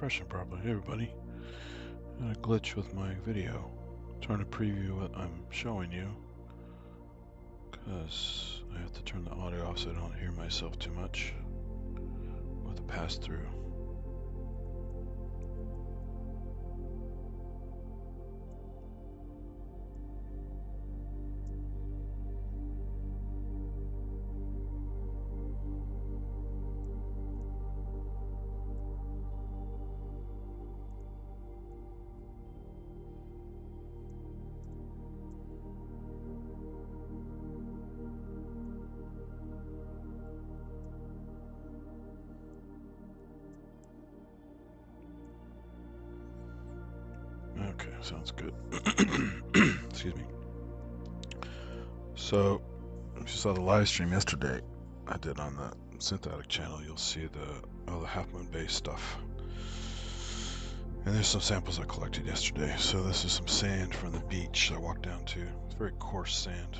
refreshing properly. Hey everybody, I had a glitch with my video. I'm trying to preview what I'm showing you because I have to turn the audio off so I don't hear myself too much with the pass-through. Okay, sounds good. Excuse me. So, if you saw the live stream yesterday I did on the synthetic channel, you'll see all the half moon base stuff. And there's some samples I collected yesterday. So this is some sand from the beach I walked down to. It's very coarse sand.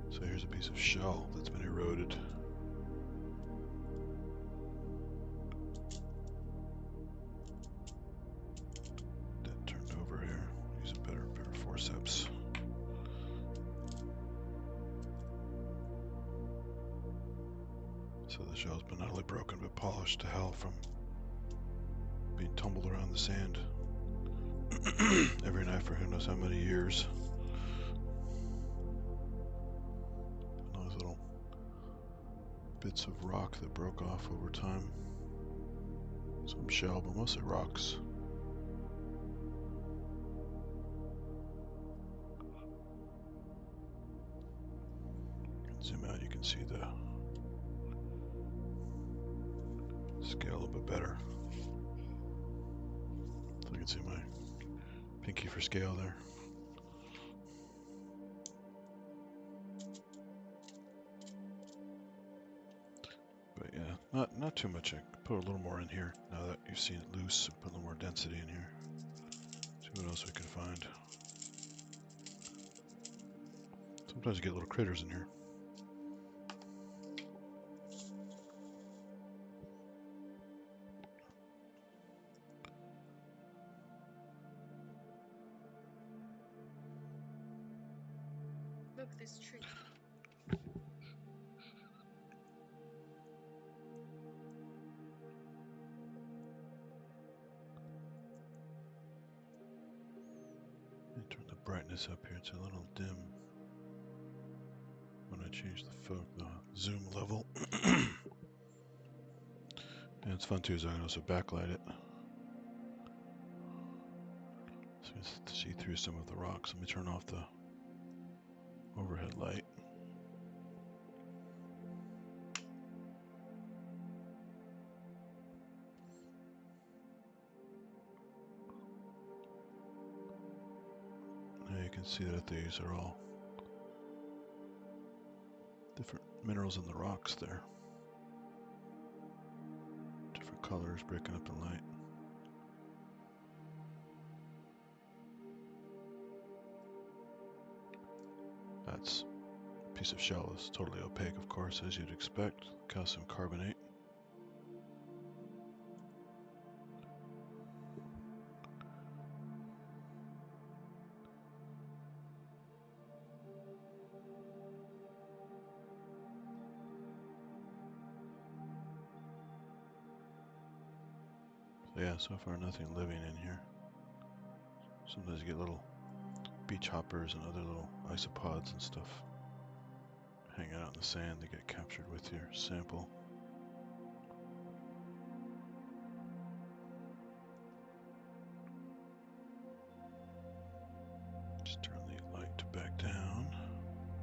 So here's a piece of shell that's been eroded. That turned over here. Use a better pair of forceps. So the shell's been not only broken but polished to hell from being tumbled around the sand every night for who knows how many years. Those little bits of rock that broke off over time. Some shell, but mostly rocks. Zoom out, you can see the scale a little bit better. So you can see my pinky for scale there. But yeah, not too much. I could put a little more in here now that you've seen it loose. Put a little more density in here. See what else we can find. Sometimes you get little critters in here. Look, this tree. Turn the brightness up here. It's a little dim when I change the zoom level. And it's fun too, is I can also backlight it. So you can see through some of the rocks. Let me turn off the overhead light. Now you can see that these are all different minerals in the rocks there. Different colors breaking up the light. That's a piece of shell is totally opaque, of course, as you'd expect. Calcium carbonate. So yeah, so far nothing living in here. Sometimes you get little beach hoppers and other little isopods and stuff hanging out in the sand that get captured with your sample. Just turn the light back down,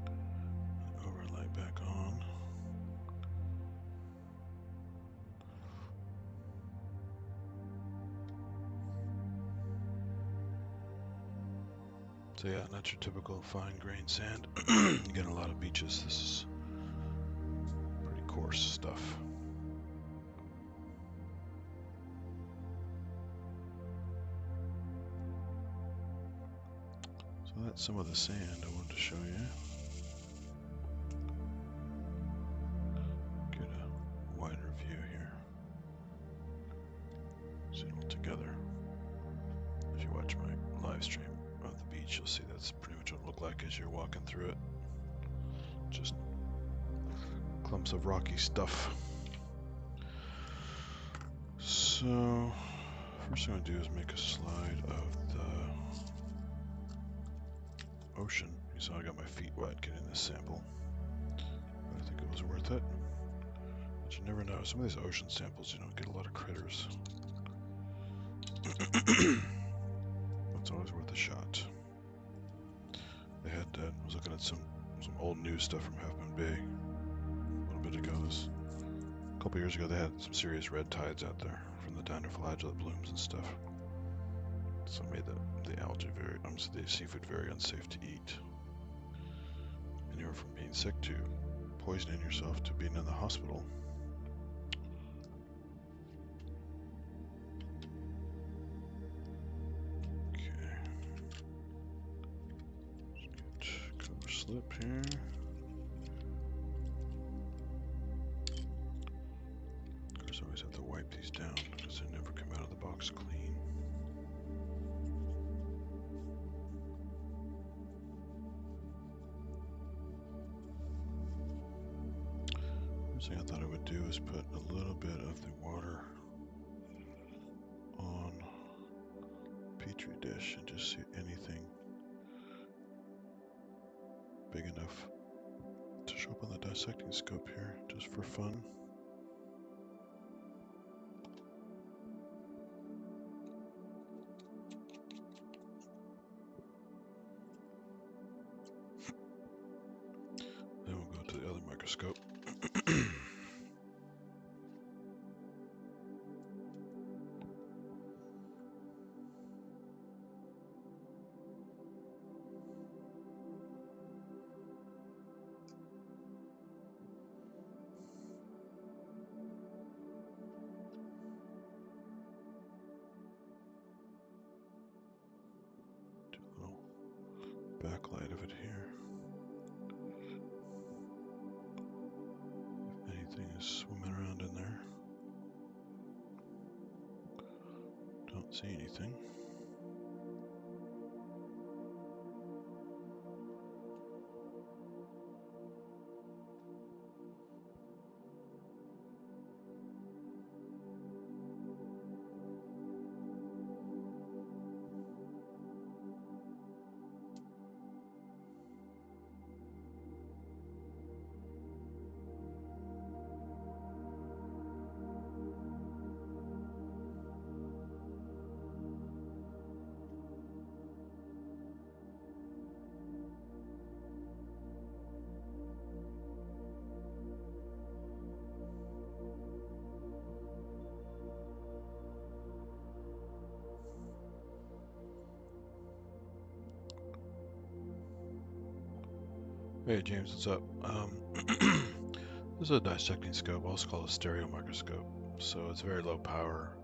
and overlay back on. So yeah, not your typical fine-grained sand. You get a lot of beaches. This is pretty coarse stuff. So that's some of the sand I wanted to show you. Get a wider view here. See it all together. If you watch my live stream of the beach, you'll see that's pretty much what it looked like as you're walking through it. Just clumps of rocky stuff. So, first thing I'm going to do is make a slide of the ocean. You saw I got my feet wet getting this sample. But I think it was worth it. But you never know. Some of these ocean samples, you don't get a lot of critters. It's always worth a shot. They had, I was looking at some old news stuff from Half Moon Bay a little bit ago. A couple years ago, they had some serious red tides out there from the dinoflagellate blooms and stuff. So it made the algae the seafood very unsafe to eat. Anywhere from being sick to poisoning yourself to being in the hospital. Okay. Let's get cover slip here. Of course, I always have to wipe these down because they never come out of the box clean. First thing I thought I would do is put a little bit of the water on Petri dish and just see anything big enough to show up on the dissecting scope here, just for fun. Then we'll go to the other microscope. Do a little backlight of it here. If anything is swimming around in there. Don't see anything. Hey James, what's up? This is a dissecting scope, also called a stereo microscope. So it's very low power,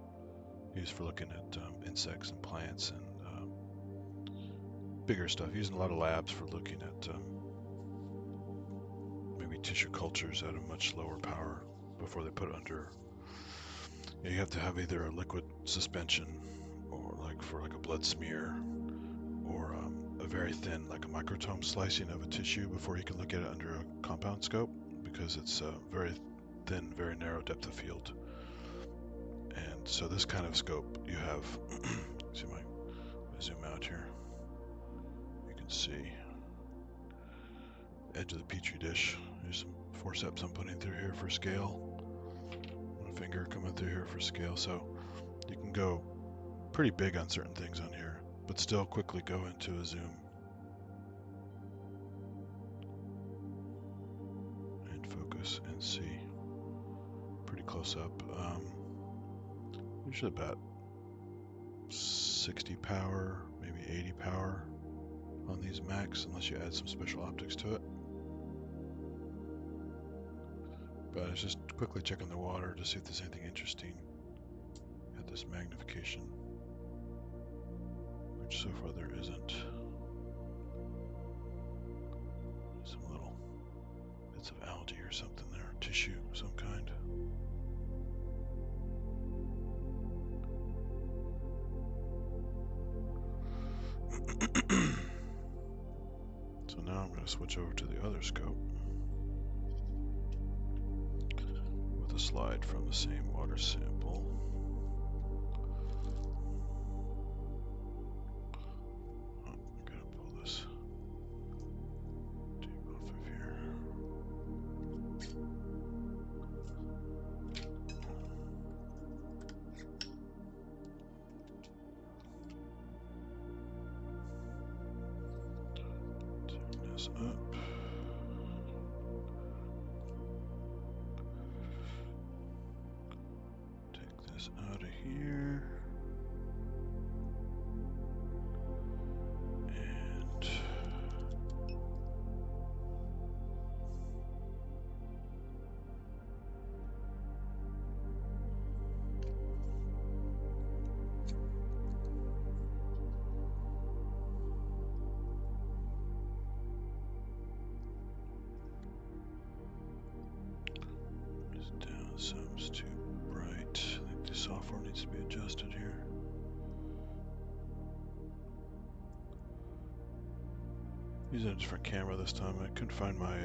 used for looking at insects and plants and bigger stuff. Used in a lot of labs for looking at maybe tissue cultures at a much lower power before they put it under. You have to have either a liquid suspension, or for a blood smear, or a very thin, like a microtome slicing of a tissue before you can look at it under a compound scope, because it's a very thin, very narrow depth of field. And so this kind of scope you have, see my zoom out here, you can see edge of the petri dish. There's some forceps I'm putting through here for scale. One finger coming through here for scale, so you can go pretty big on certain things on here, but still quickly go into a zoom and focus and see pretty close up. Usually about 60 power, maybe 80 power on these Macs, unless you add some special optics to it. But it's just quickly checking the water to see if there's anything interesting at this magnification, which so far there isn't. algae or something there, tissue of some kind. So now I'm going to switch over to the other scope with a slide from the same water sample. Oh, I gotta pull this tape off of here. Turn this up. Take this out of here. And it's down some, it's too bright. I think the software needs to be adjusted here. Using a different camera this time. I couldn't find my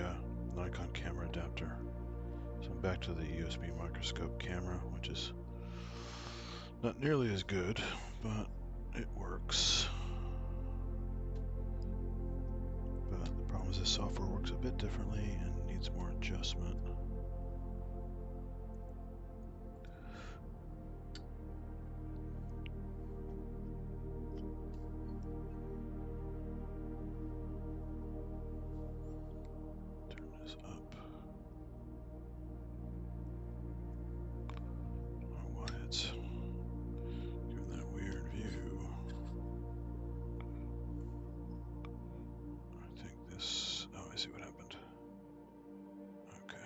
Nikon camera adapter. So I'm back to the USB microscope camera, which is not nearly as good, but it works. But the problem is this software works a bit differently and needs more adjustment. Turn this up. I don't know why it's giving that weird view. I think this, oh, I see what happened. Okay.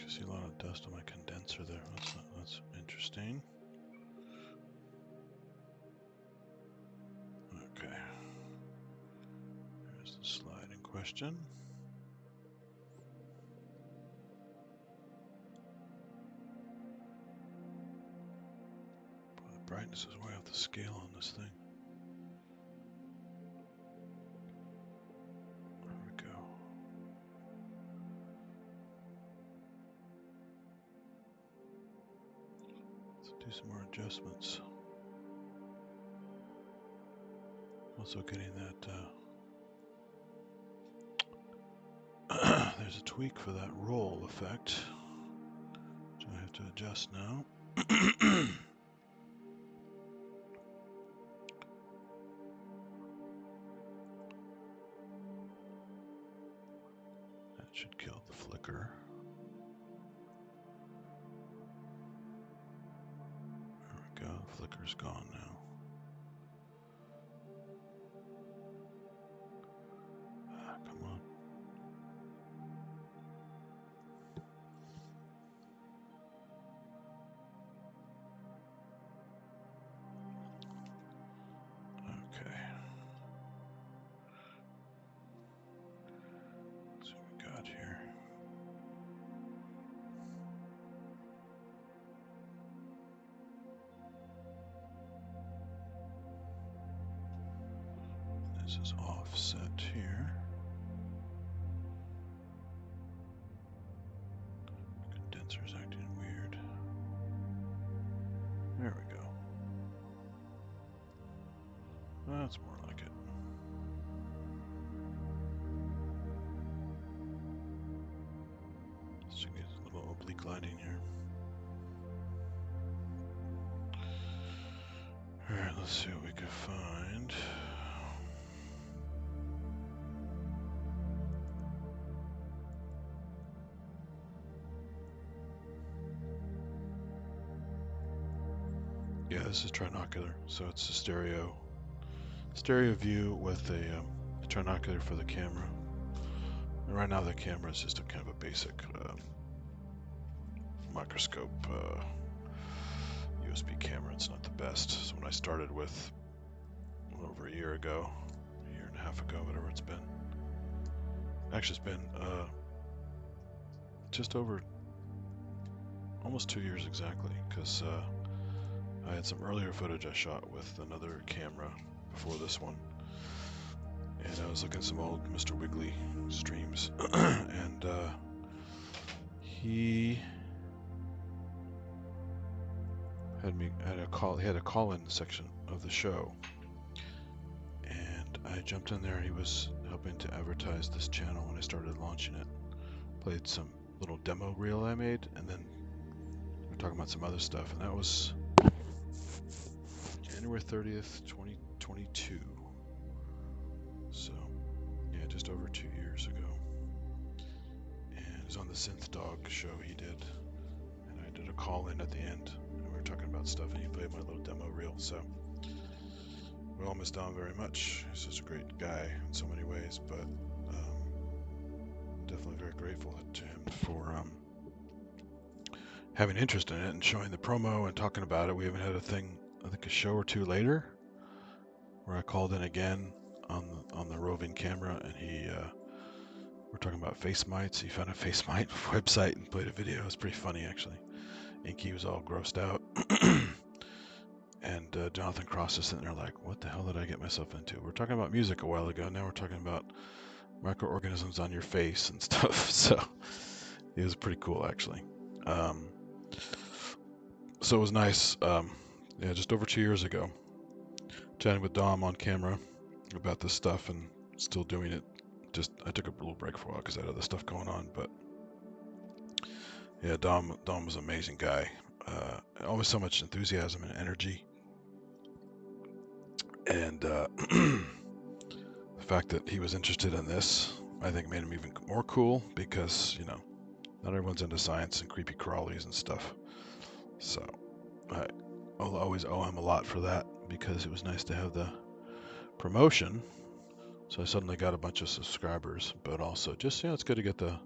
I see a lot of dust on my condenser there. That's interesting. Okay. There's the slide in question. Boy, the brightness is way off the scale on this thing. There we go. Let's do some more adjustments. Also getting that, there's a tweak for that roll effect, which I have to adjust now. That should kill the flicker. There we go, the flicker's gone now. Come on. Okay. Let's see what we got here. This is offset here. Condenser's acting weird. There we go. That's more like it. Let's get a little oblique lighting here. Alright, let's see what we can find. Yeah, this is trinocular, so it's a stereo view with a trinocular for the camera. And right now the camera is just a kind of a basic microscope USB camera. It's not the best. So when I started with over a year and a half ago, whatever it's been. Actually, it's been just over almost 2 years exactly, because I had some earlier footage I shot with another camera before this one, and I was looking at some old Mr. Wiggly streams, and he had a call-in section of the show, and I jumped in there. He was helping to advertise this channel when I started launching it. Played some little demo reel I made, and then we're talking about some other stuff, and that was January 30th, 2022. So, yeah, just over 2 years ago. And it was on the Synth Dog show he did, and I did a call-in at the end, and we were talking about stuff, and he played my little demo reel. So, we all miss Dom very much. He's such a great guy in so many ways, but definitely very grateful to him for having interest in it and showing the promo and talking about it. We haven't had a thing, I think a show or two later, where I called in again on the roving camera, and we're talking about face mites. He found a face mite website and played a video. It was pretty funny, actually. Inky was all grossed out. And Jonathan Cross is sitting there like, what the hell did I get myself into? We're talking about music a while ago. Now we're talking about microorganisms on your face and stuff. So it was pretty cool, actually. So it was nice. Yeah, just over 2 years ago, chatting with Dom on camera about this stuff, and still doing it. Just I took a little break for a while because I had other stuff going on, but yeah, Dom was an amazing guy. Always so much enthusiasm and energy, and the fact that he was interested in this, I think, made him even more cool, because not everyone's into science and creepy crawlies and stuff. So I'll always owe him a lot for that, because it was nice to have the promotion. So I suddenly got a bunch of subscribers, but also just, it's good to get the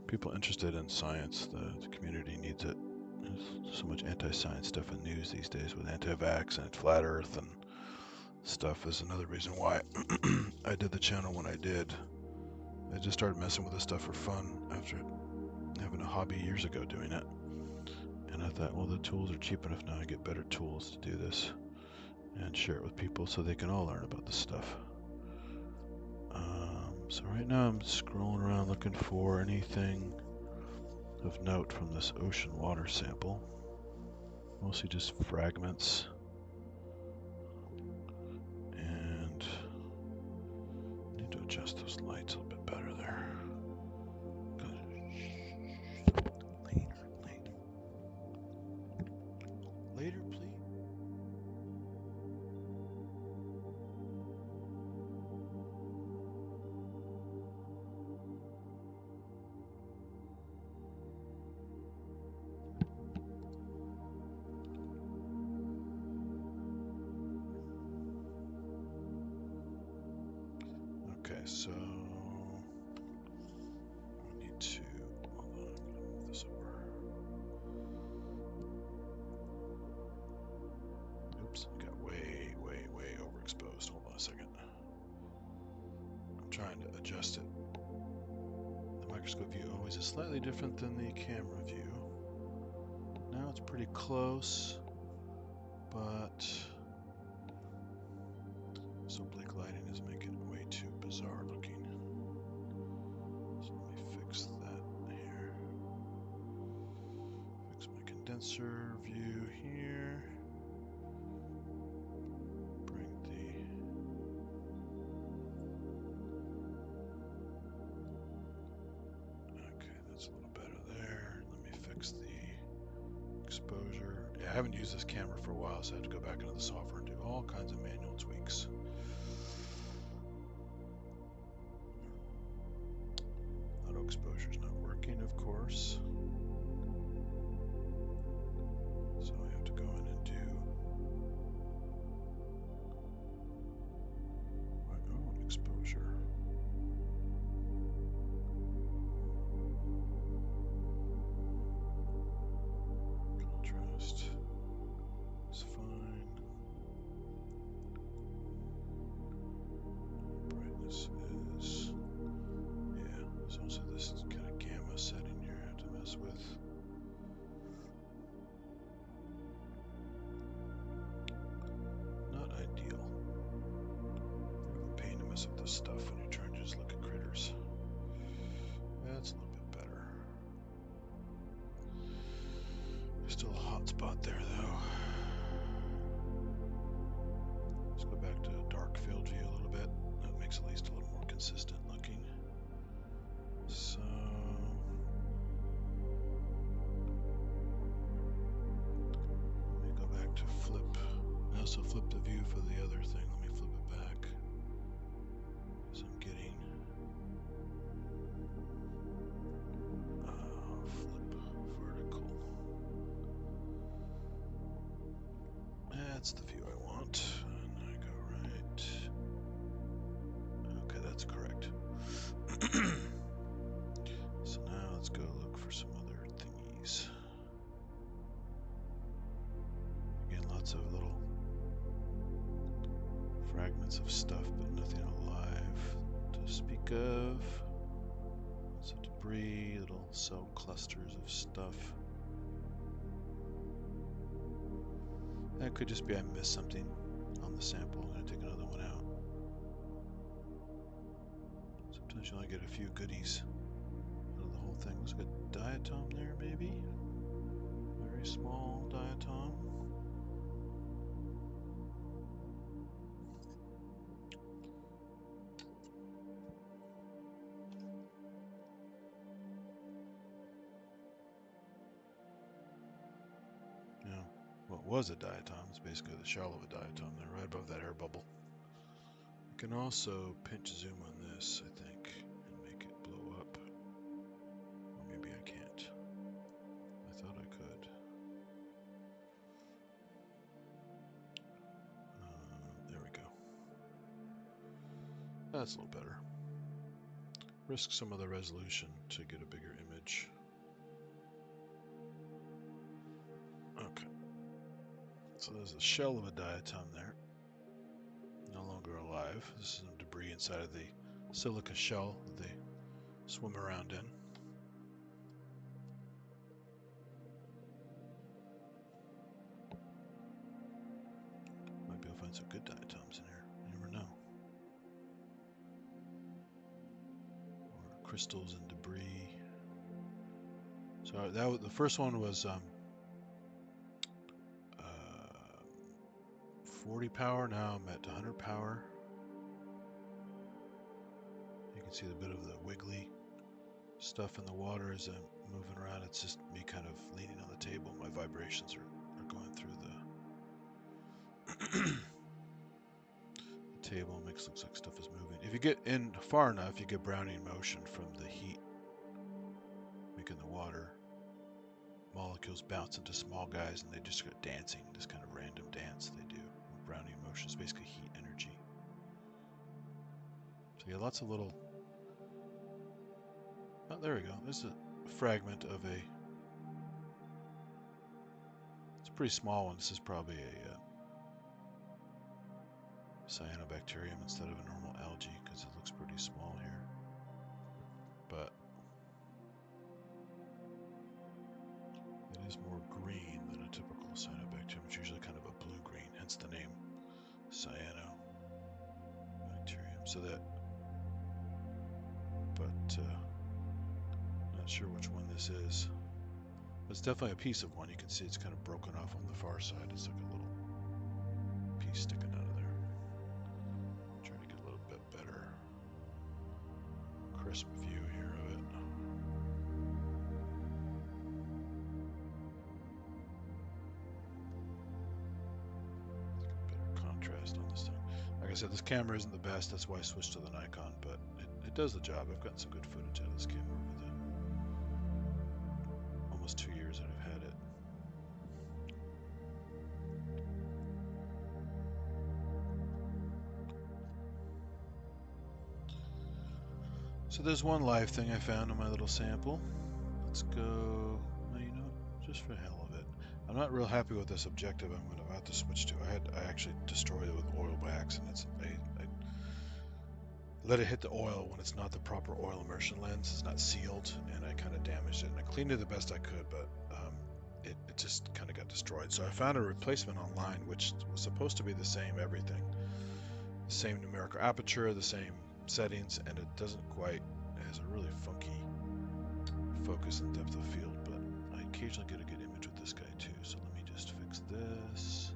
people interested in science. The community needs it. There's so much anti-science stuff in news these days with anti-vax and flat earth and stuff is another reason why I did the channel when I did. I just started messing with this stuff for fun after having a hobby years ago doing it. And I thought, well, the tools are cheap enough now. I get better tools to do this and share it with people so they can all learn about this stuff. So right now I'm scrolling around looking for anything of note from this ocean water sample. Mostly just fragments. And I need to adjust those lights a little bit better there. Later, please. Okay, so I need to, hold on, I'm gonna move this over. Oops, I got way overexposed. Hold on a second. I'm trying to adjust it. The microscope view always is slightly different than the camera view. Now it's pretty close, but this oblique lighting is making it way too bizarre looking. So let me fix that here. Fix my condenser view here. Bring the... Okay, that's a little better there. Let me fix the exposure. Yeah, I haven't used this camera for a while, so I have to go back into the software and do all kinds of manual tweaks. Auto exposure is not working, of course. So I have to go in and do So this kind of gamma setting here I have to mess with. Not ideal. A pain to mess with this stuff when you're trying to just look at critters. That's a little bit better. Still a hot spot there though. Let's go back to dark field view a little bit. That makes at least a little more consistent looking. So let me go back to flip. I also flipped the view for the other thing. Let me flip it back. Because I'm getting flip vertical. That's the view I want. And I go right. Okay, that's correct. So now let's go look for some other thingies. Again, lots of little fragments of stuff, but nothing alive to speak of. Lots of debris, little cell clusters of stuff. That could just be I missed something on the sample. I'm going to take another one out. Sometimes you only get a few goodies out of the whole thing. Looks like a diatom there, maybe? Very small diatom. Yeah, what was a diatom is basically the shell of a diatom there, right above that air bubble. You can also pinch zoom on this, I think, and make it blow up. Or maybe I can't. I thought I could. There we go. That's a little better. Risk some of the resolution to get a bigger image. Okay. So there's a shell of a diatom there. No longer alive. This is some debris inside of the silica shell that they swim around in. Might be able to find some good diatoms in here. You never know. Or crystals and debris. So that the first one was 40 power. Now I'm at 100 power. You can see a bit of the wiggly stuff in the water as I'm moving around. It's just me kind of leaning on the table. My vibrations are going through the table. Makes looks like stuff is moving. If you get in far enough, you get Brownian motion from the heat making the water molecules bounce into small guys, and they just go dancing. This kind of random dance they do. Brownian motion is basically heat energy. So you get lots of little. Oh, there we go. There's a fragment of a. It's a pretty small one. This is probably a cyanobacterium instead of a normal algae because it looks pretty small here. But it is more green than a typical cyanobacterium. It's usually kind of a blue-green, hence the name cyanobacterium. So that, but not sure which one this is. But it's definitely a piece of one. You can see it's kind of broken off on the far side. It's like a little piece sticking out of there. I'm trying to get a little bit better crisp view here of it. Better contrast on this thing. Like I said, this camera isn't the best. That's why I switched to the Nikon, but it does the job. I've gotten some good footage out of this camera over the almost 2 years that I've had it. So there's one live thing I found in my little sample. Let's go, well, you know, just for the hell of it. I'm not real happy with this objective I'm about to switch to. I actually destroyed it with oil by accident. let it hit the oil when it's not the proper oil immersion lens. It's not sealed, and I kind of damaged it. And I cleaned it the best I could, but it just kind of got destroyed. So I found a replacement online, which was supposed to be the same everything. The same numerical aperture, the same settings, and it doesn't quite, it has a really funky focus and depth of field, but I occasionally get a good image with this guy too. So let me just fix this.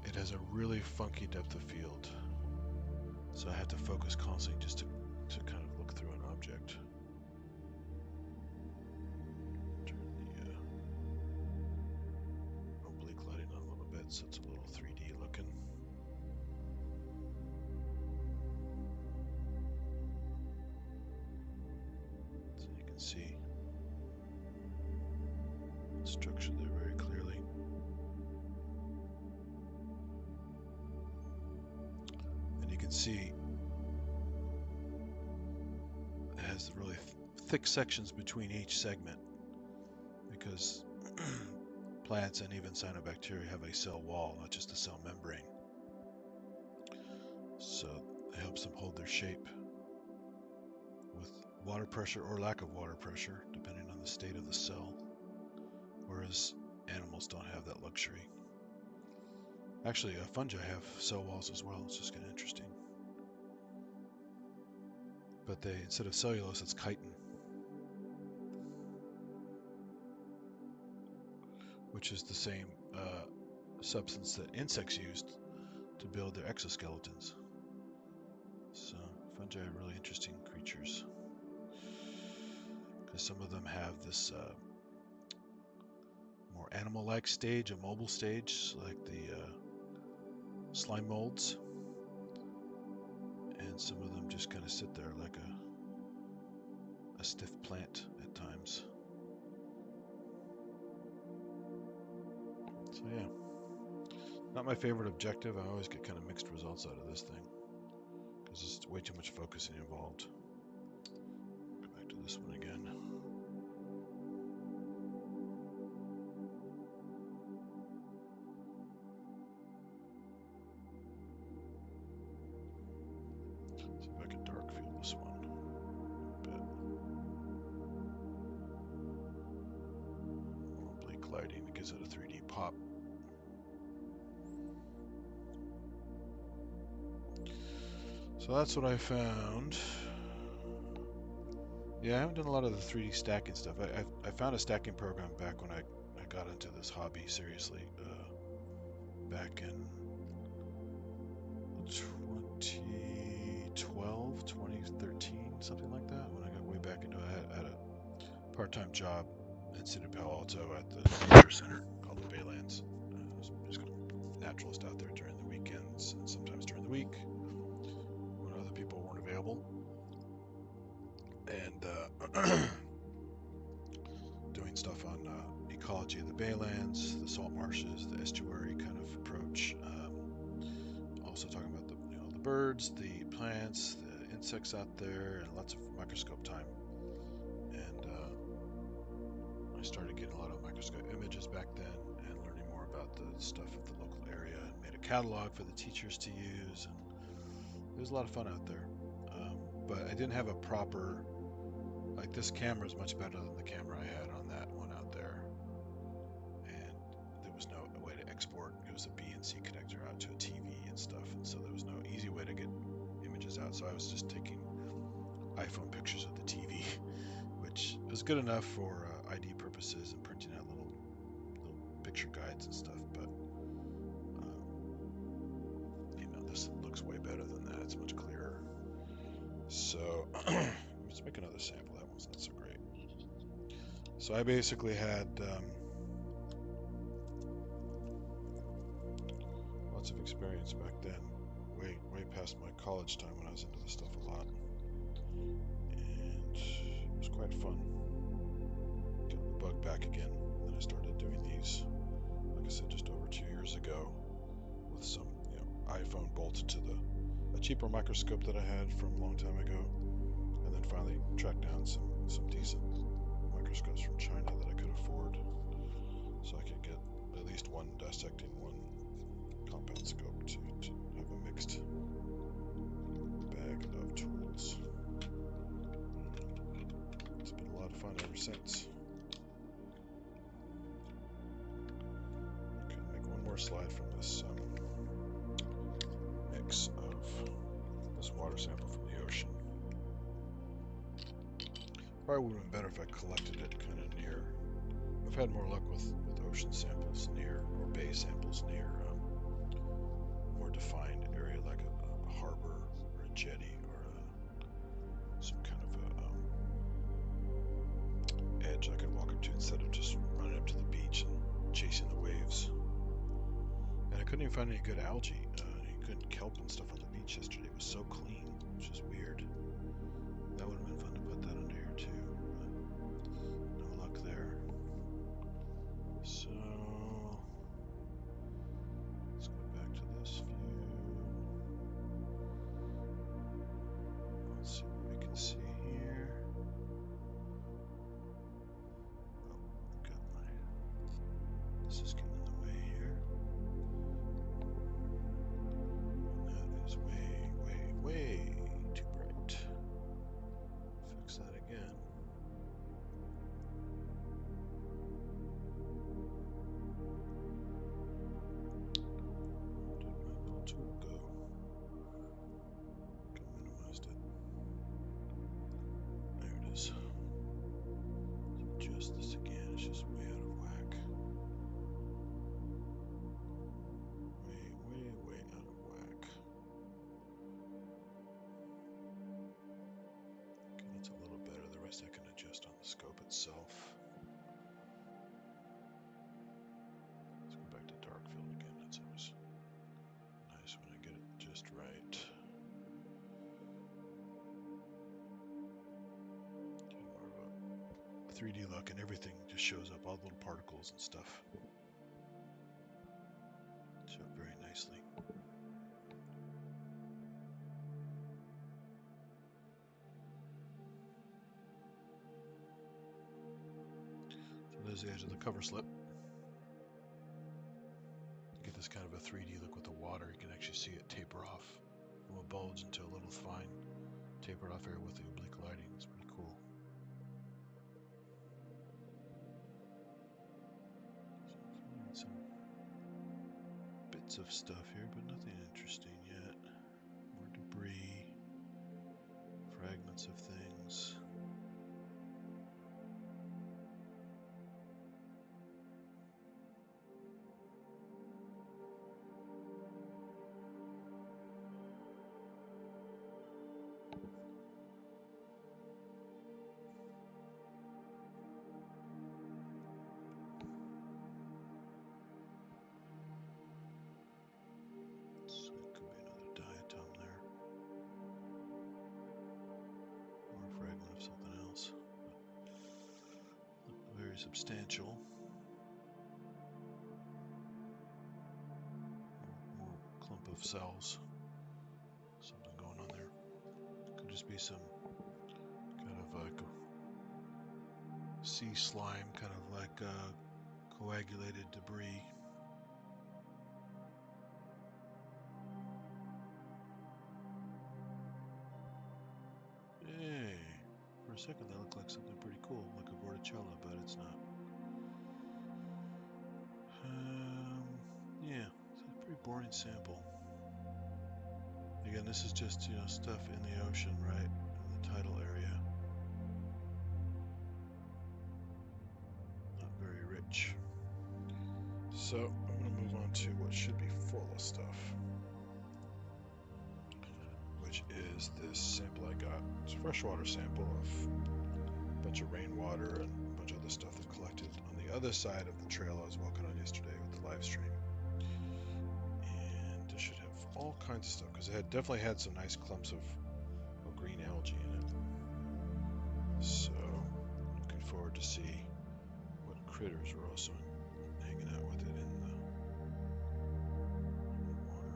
It has a really funky depth of field, so I have to focus constantly just to kind of look through an object. Turn the oblique lighting on a little bit so it's a little 3D looking. So you can see the structure there very clearly. And you can see it has really thick sections between each segment because plants and even cyanobacteria have a cell wall, not just a cell membrane. So it helps them hold their shape with water pressure or lack of water pressure, depending on the state of the cell, whereas animals don't have that luxury. Actually, fungi have cell walls as well. It's just kind of interesting. But they, instead of cellulose, it's chitin, which is the same substance that insects used to build their exoskeletons. So fungi are really interesting creatures because some of them have this more animal-like stage, a mobile stage, like the slime molds, and some of them just kind of sit there like a stiff plant at times. So yeah, not my favorite objective. I always get kind of mixed results out of this thing because it's way too much focusing involved. Go back to this one again. See if I can dark field this one a bit. More oblique lighting that gives it a 3D pop. So that's what I found. Yeah, I haven't done a lot of the 3D stacking stuff. I found a stacking program back when I got into this hobby seriously, back in 2012, 2013, something like that, when I got way back into it. I had a part-time job in City Palo Alto at the nature center called the Baylands. I was just a naturalist out there during the weekends and sometimes during the week when other people weren't available. And doing stuff on ecology of the Baylands, the salt marshes, the estuary kind of approach. Also talking about the birds, the plants, the insects out there, and lots of microscope time. And I started getting a lot of microscope images back then and learning more about the stuff of the local area, and made a catalog for the teachers to use, and it was a lot of fun out there. But I didn't have a proper, like, this camera is much better than the camera I had on that one out there, and there was no way to export. It was a BNC connector out to a TV and stuff, and so there was no easy way to get images out. So I was just taking iPhone pictures of the TV, which was good enough for ID purposes and printing out little picture guides and stuff. But this looks way better than that. It's much clearer. So let's make another sample. That one's not so great. So I basically had lots of experience back then, way past my college time when I was into this stuff a lot, and it was quite fun. Got the bug back again, and then I started doing these, like I said, just over 2 years ago, with some iPhone bolted to a cheaper microscope that I had from a long time ago, and then finally tracked down some decent microscopes from China that I could afford, so I could get at least one dissecting, one sense. Okay, make one more slide from this mix of this water sample from the ocean. Probably would have been better if I collected it kind of near. I've had more luck with ocean samples near, or bay samples near more defined area like a harbor or a jetty or some kind of a edge I could walk up to instead of just running up to the beach and chasing the waves. And I couldn't even find any good algae, any good kelp and stuff on the beach yesterday. It was so clean, which is weird. That would have been fun to put that under here too, but no luck there. So let's go back to this view. Let's see what we can see here. Oh, got my. This is getting in the way here. And that is way, way, way too bright. Fix that again. Where did my little tool go? I minimized it. There it is. Let's adjust this again. It's just way out of whack. Way, way, way out of whack. Okay, that's a little better. The rest I can adjust on the scope itself. Let's go back to dark field again. That's always nice when I get it just right. Get more of a 3D look and everything just shows up, all the little particles and stuff. Show up very nicely. So there's the edge of the cover slip. You get this kind of a 3D look with the water. You can actually see it taper off. It will bulge into a little fine tapered off area with the oblique lighting. It's pretty cool. So finding some bits of stuff here, but nothing interesting yet. More debris, fragments of things. So it could be another diatom there. Or a fragment of something else. But very substantial. More clump of cells. Something going on there. Could just be some kind of like sea slime, kind of like coagulated debris. Hey, for a second that looked like something pretty cool, like a vorticella, but it's not. Yeah, it's a pretty boring sample. Again, this is just, stuff in the ocean, right? In the tidal area. Not very rich. So, I'm going to move on to what should be full of stuff, which is this sample I got. It's a freshwater sample of a bunch of rainwater and a bunch of other stuff that collected on the other side of the trail I was walking on yesterday with the live stream. And it should have all kinds of stuff, because it definitely had some nice clumps of green algae in it. So, looking forward to see what critters are also hanging out with it in the water.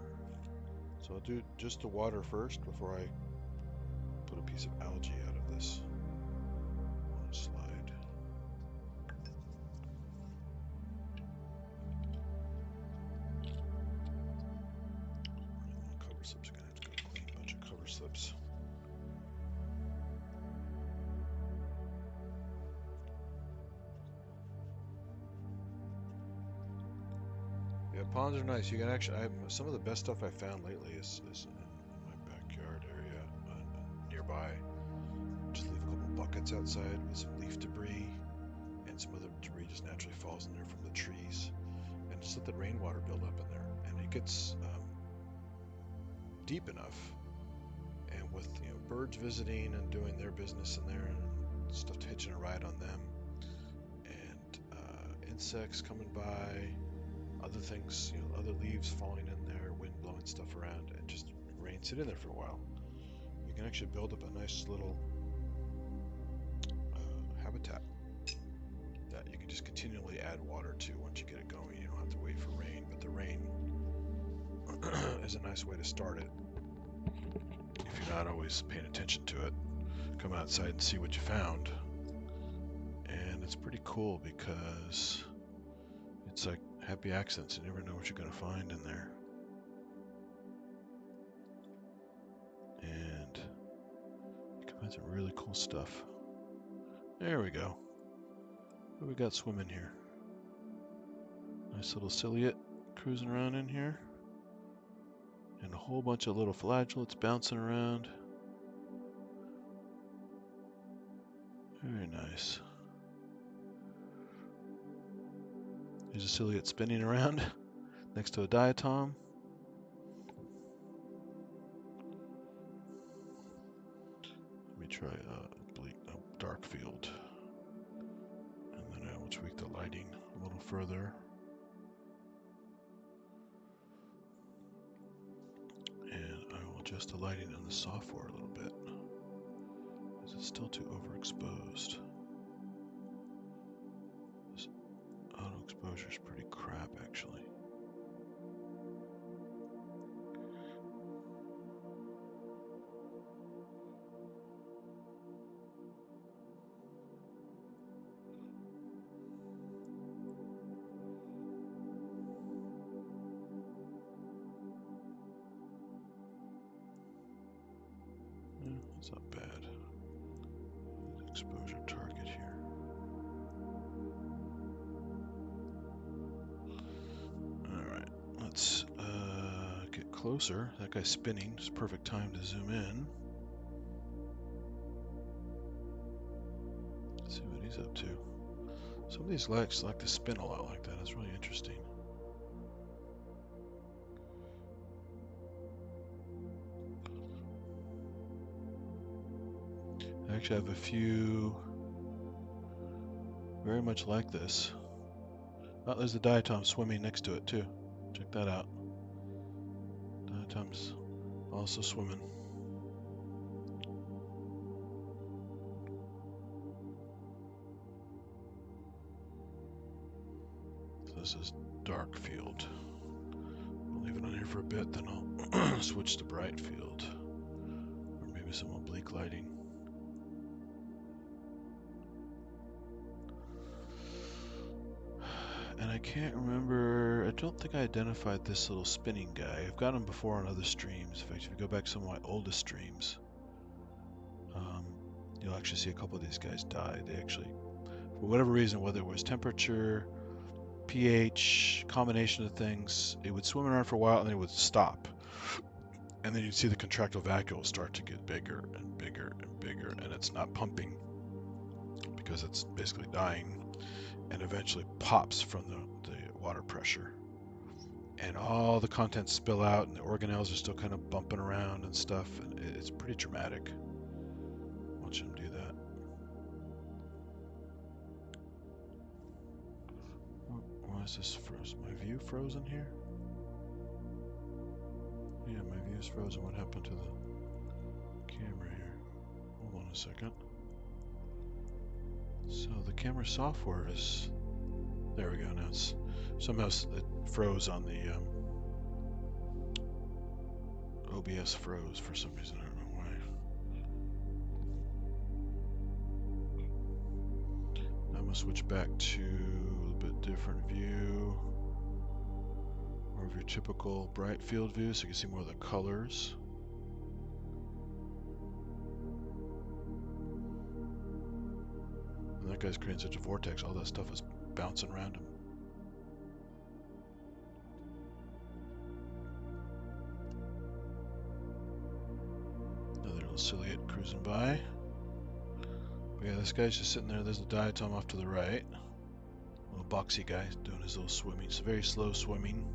So I'll do just the water first before I put a piece of algae out of this on a slide. Cover slips are going to have to go clean a bunch of cover slips. Yeah, ponds are nice. You can actually, some of the best stuff I found lately is in my backyard area nearby. Just leave a couple buckets outside with some leaf debris, and some other debris just naturally falls in there from the trees, and just let the rainwater build up in there, and it gets deep enough. And with birds visiting and doing their business in there, and stuff hitching a ride on them, and insects coming by, other things, other leaves falling in there, wind blowing stuff around, and just rain sit in there for a while. You can actually build up a nice little habitat that you can just continually add water to once you get it going. You don't have to wait for rain, but the rain is a nice way to start it. If you're not always paying attention to it, come outside and see what you found. And it's pretty cool because it's like happy accidents. You never know what you're going to find in there. And you can find some really cool stuff. There we go. What do we got swimming here? Nice little ciliate cruising around in here. And a whole bunch of little flagellates bouncing around. Very nice. There's a ciliate spinning around next to a diatom. Let me try a dark field. And then I will tweak the lighting a little further. And I will adjust the lighting on the software a little bit, because it's still too overexposed. This auto exposure is pretty crap, actually. Yeah, that's not bad. Exposure target here. Alright, let's get closer. That guy's spinning. It's a perfect time to zoom in. Let's see what he's up to. Some of these legs like to spin a lot like that. It's really interesting. I actually have a few very much like this. Oh, there's the diatom swimming next to it too. Check that out. Diatom's also swimming. So this is dark field. I'll leave it on here for a bit, then I'll switch to bright field. Or maybe some oblique lighting. And I can't remember, I don't think I identified this little spinning guy. I've got him before on other streams. In fact, if you go back to some of my oldest streams, you'll actually see a couple of these guys die. They actually, for whatever reason, whether it was temperature, pH, combination of things, it would swim around for a while and then it would stop. And then you'd see the contractile vacuole start to get bigger and bigger and bigger, and it's not pumping because it's basically dying, and eventually pops from the water pressure. And all the contents spill out, and the organelles are still kind of bumping around and stuff, and it's pretty dramatic. Watch him do that. Why is this frozen? My view frozen here? Yeah, my view's frozen. What happened to the camera here? Hold on a second. So the camera software is... There we go. Now it's somehow it froze on the OBS froze for some reason. I don't know why. I'm gonna switch back to a little bit different view. More of your typical bright field view, so you can see more of the colors. And that guy's creating such a vortex, all that stuff is bouncing around him. silhouette cruising by. But yeah, this guy's just sitting there. There's the diatom off to the right. Little boxy guy doing his little swimming. It's very slow swimming.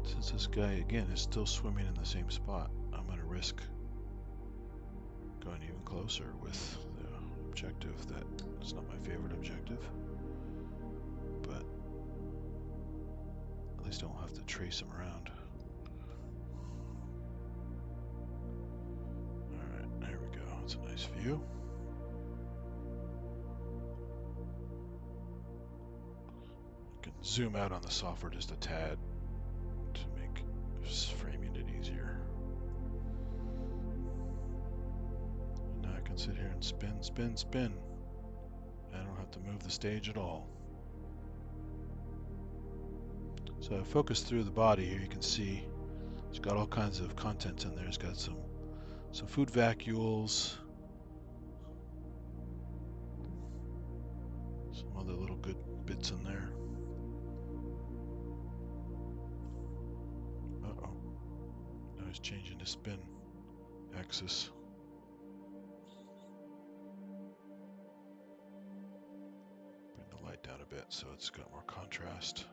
Since this guy, again, is still swimming in the same spot, I'm going to risk going even closer with the objective that is not my favorite objective. But at least I don't have to trace him around. Alright, there we go. It's a nice view. I can zoom out on the software just a tad to make framing it easier. Now I can sit here and spin, spin, spin. I don't have to move the stage at all. So I focus through the body here. You can see it's got all kinds of content in there. It's got some food vacuoles, some other little good bits in there. Uh-oh. Now he's changing the spin axis. Bring the light down a bit so it's got more contrast.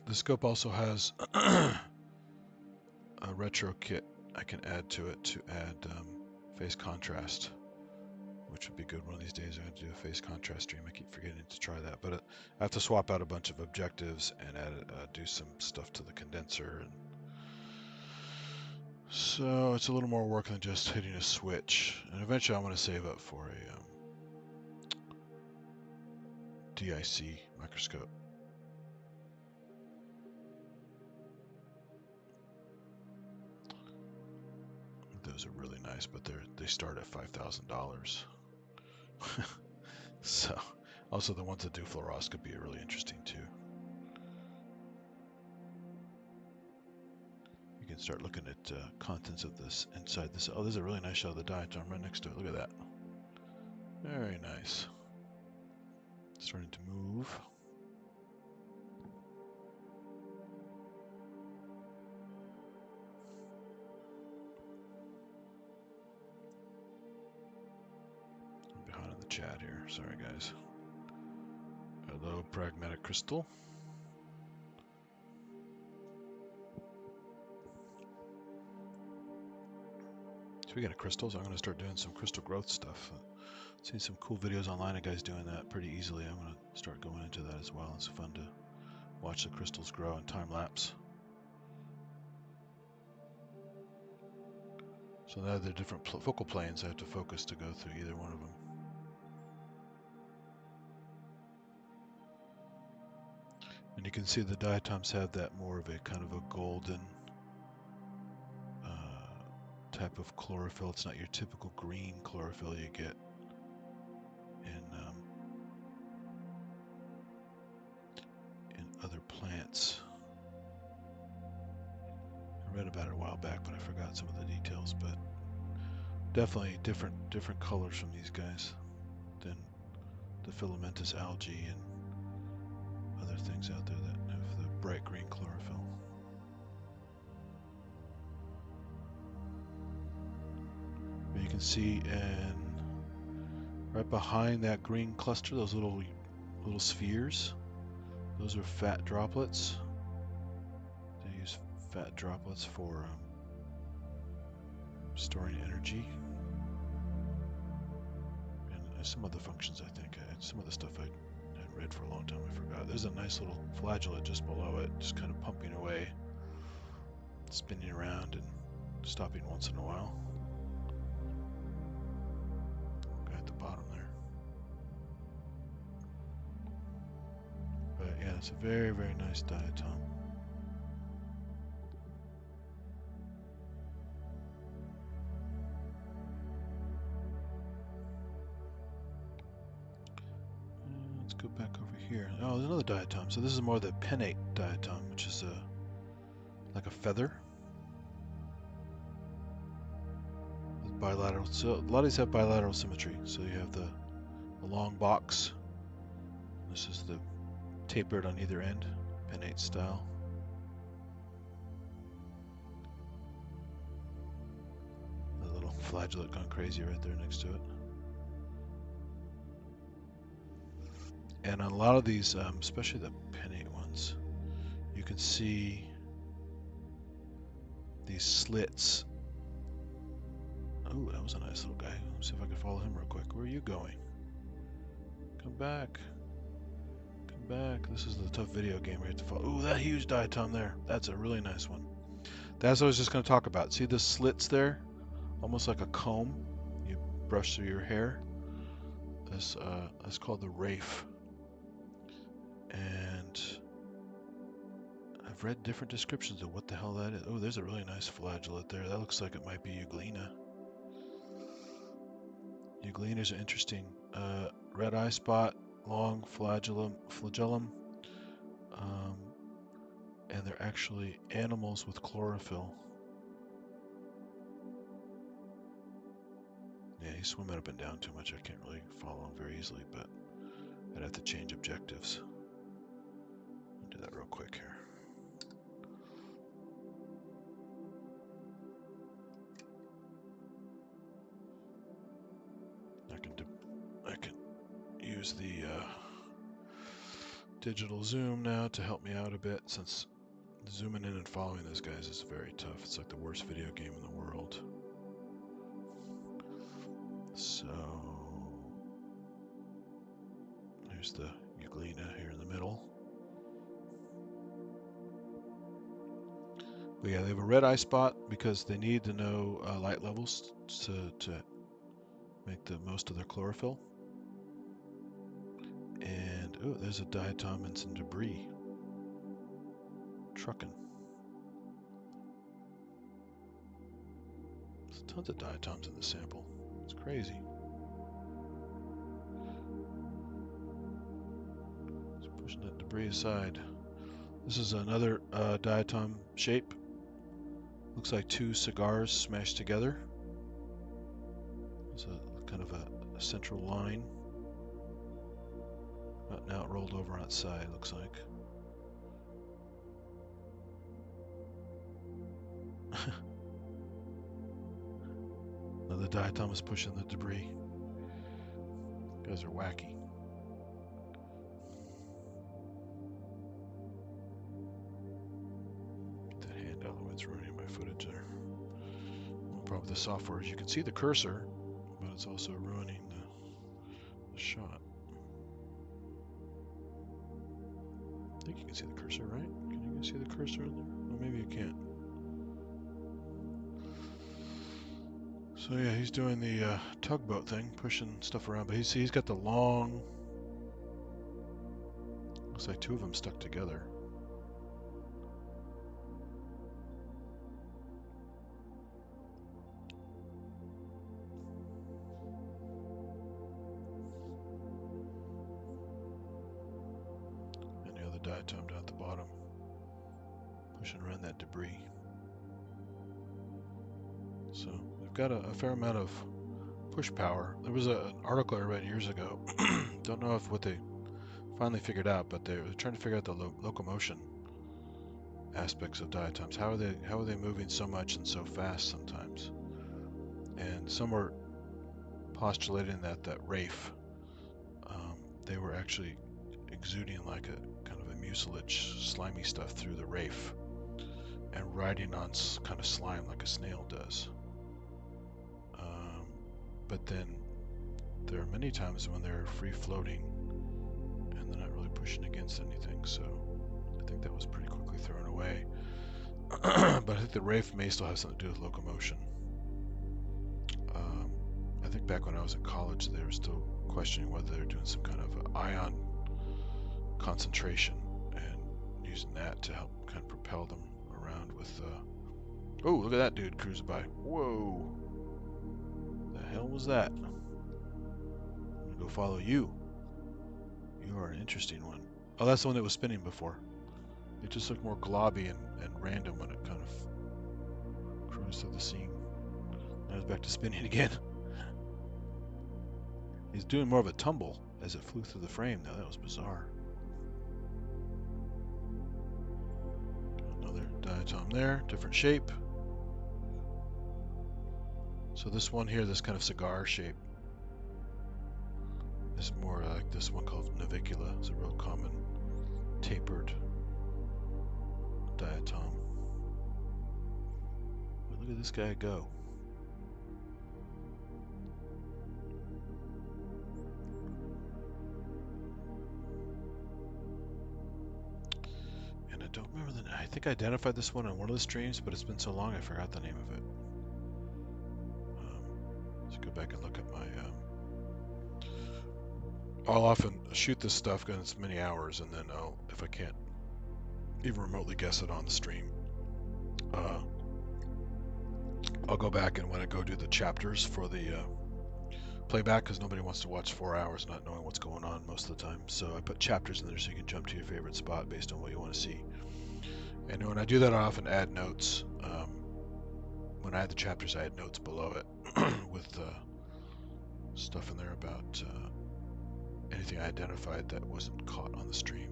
The scope also has a retro kit I can add to it to add face contrast, which would be good one of these days. I'm going to do a face contrast stream. I keep forgetting to try that, but I have to swap out a bunch of objectives and do some stuff to the condenser. And so it's a little more work than just hitting a switch. And eventually I want to save up for a DIC microscope. Those are really nice, but they start at $5,000. So, also the ones that do fluoroscopy are really interesting too. You can start looking at contents of this inside this. Oh, there's a really nice shot of the diatom right next to it. Look at that. Very nice. Starting to move. Chat here. Sorry, guys. Hello, pragmatic crystal. Speaking of crystals, I'm going to start doing some crystal growth stuff. Seen some cool videos online of guys doing that pretty easily. I'm going to start going into that as well. It's fun to watch the crystals grow in time lapse. So now they're different focal planes. I have to focus to go through either one of them. And you can see the diatoms have that more of a kind of a golden type of chlorophyll. It's not your typical green chlorophyll you get in other plants. I read about it a while back, but I forgot some of the details. But definitely different colors from these guys than the filamentous algae and other things out there that have the bright green chlorophyll. But you can see, and right behind that green cluster, those little spheres, those are fat droplets. They use fat droplets for storing energy and some other functions. I think some of the stuff I had read for a long time I forgot. There's a nice little flagellate just below it, just kind of pumping away, spinning around and stopping once in a while. Guy at the bottom there. But yeah, it's a very, very nice diatom. Let's go back over here. Oh, there's another diatom. So this is more the pinnate diatom, which is a like a feather. With bilateral. So a lot of these have bilateral symmetry. So you have the long box. This is the tapered on either end, pinnate style. A little flagellate gone crazy right there next to it. And on a lot of these, especially the pinnate ones, you can see these slits. Oh, that was a nice little guy. Let's see if I can follow him real quick. Where are you going? Come back. Come back. This is the tough video game we have to follow. Ooh, that huge diatom there. That's a really nice one. That's what I was just going to talk about. See the slits there? Almost like a comb. You brush through your hair. That's called the Rafe. And I've read different descriptions of what the hell that is. Oh, there's a really nice flagellate there. That looks like it might be Euglena. Euglenas are interesting. Red eye spot, long flagellum, and they're actually animals with chlorophyll. Yeah, he's swimming up and down too much. I can't really follow him very easily, but I'd have to change objectives. I'll do that real quick here. I can use the digital zoom now to help me out a bit, since zooming in and following those guys is very tough. It's like the worst video game in the world. So here's the Euglena here in the middle. But yeah, they have a red eye spot because they need to know light levels to make the most of their chlorophyll. And oh, there's a diatom and some debris. Trucking. There's tons of diatoms in the sample. It's crazy. Just pushing that debris aside. This is another diatom shape. Looks like two cigars smashed together. There's a kind of a central line. Now it rolled over on its side, looks like. Another diatom is pushing the debris. You guys are wacky. Get that hand out of the way, it's ruining my footage there. One problem with the software is you can see the cursor, but it's also ruining the shot. I think you can see the cursor, right? Can you see the cursor in there? Well, maybe you can't. So yeah, he's doing the tugboat thing, pushing stuff around, but he's got the long, looks like two of them stuck together. And the other diatom down at the bottom, pushing around that debris. So we've got a fair amount of push power. There was an article I read years ago. Don't know if what they finally figured out, but they were trying to figure out the locomotion aspects of diatoms. How are they moving so much and so fast sometimes? And some were postulating that Rafe, they were actually exuding like a kind of a mucilage, slimy stuff through the Rafe, and riding on kind of slime like a snail does. But then there are many times when they're free floating and they're not really pushing against anything, so I think that was pretty quickly thrown away. But I think the Rafe may still have something to do with locomotion. I think back when I was in college, they were still questioning whether they're doing some kind of ion concentration and using that to help kind of propel them around with. Oh, look at that dude cruising by. Whoa. The hell was that? I'm gonna go follow you. You are an interesting one. Oh, that's the one that was spinning before. They just look more globby and random when it kind of cruises through the scene. Now it's back to spinning again. He's doing more of a tumble as it flew through the frame. Now that was bizarre. Another diatom there, different shape. So this one here, this kind of cigar shape, is more like this one called Navicula. It's a real common tapered diatom. But look at this guy go. And I don't remember the name. I think I identified this one on one of the streams, but it's been so long I forgot the name of it. Let's go back and look at my... I'll often shoot this stuff because it's many hours, and then if I can't even remotely guess it on the stream, I'll go back, and when I go do the chapters for the playback, because nobody wants to watch 4 hours not knowing what's going on most of the time, so I put chapters in there so you can jump to your favorite spot based on what you want to see. And when I do that, I often add notes. When I add the chapters, I add notes below it with stuff in there about anything I identified that wasn't caught on the stream.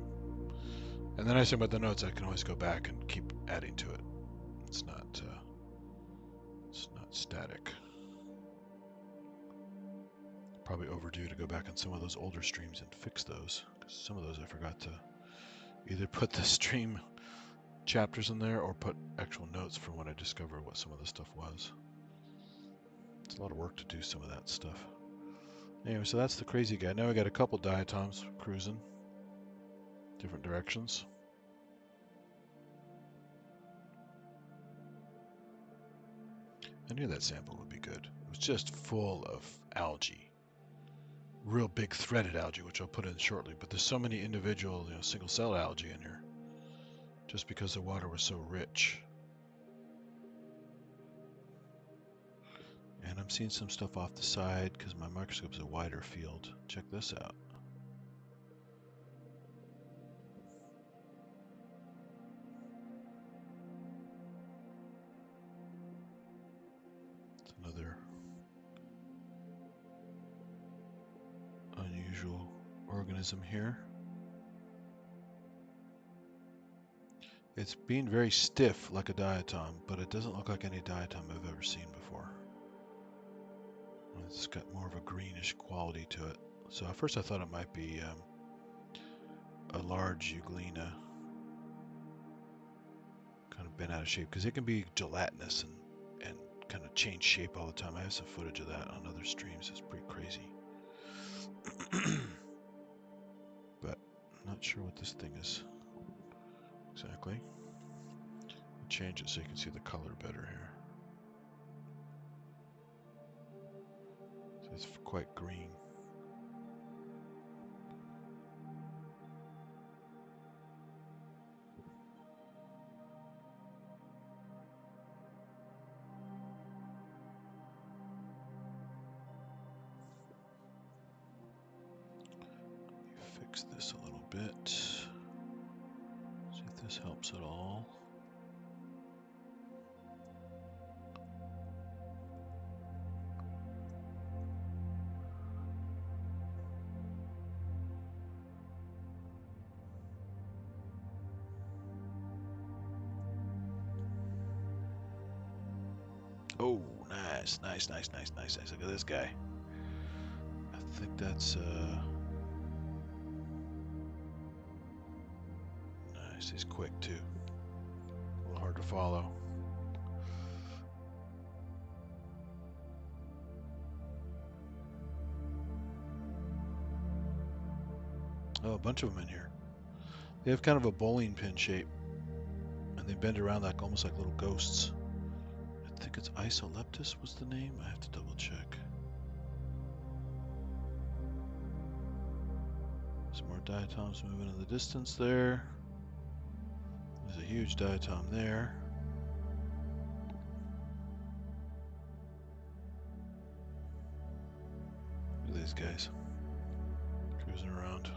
And the nice thing about the notes, I can always go back and keep adding to it. It's not static. Probably overdue to go back on some of those older streams and fix those, because some of those I forgot to either put the stream chapters in there or put actual notes from when I discovered what some of the stuff was. It's a lot of work to do some of that stuff. Anyway, so that's the crazy guy. Now we got a couple diatoms cruising different directions. I knew that sample would be good. It was just full of algae. Real big threaded algae, which I'll put in shortly, but there's so many individual, single cell algae in here just because the water was so rich. And I'm seeing some stuff off the side because my microscope's a wider field. Check this out. It's another unusual organism here. It's being very stiff like a diatom, but it doesn't look like any diatom I've ever seen before. It's got more of a greenish quality to it. So at first I thought it might be a large euglena, kind of bent out of shape, because it can be gelatinous and kind of change shape all the time. I have some footage of that on other streams. It's pretty crazy. But I'm not sure what this thing is exactly. I'll change it so you can see the color better here. So it's quite green. Fix this a little bit. See if this helps at all. Oh, nice, nice, nice, nice, nice, nice. Look at this guy. I think that's nice. He's quick too. A little hard to follow. Oh, a bunch of them in here. They have kind of a bowling pin shape, and they bend around like almost like little ghosts. I think it's Isoleptus was the name. I have to double check. Some more diatoms moving in the distance there. There's a huge diatom there. Look at these guys cruising around.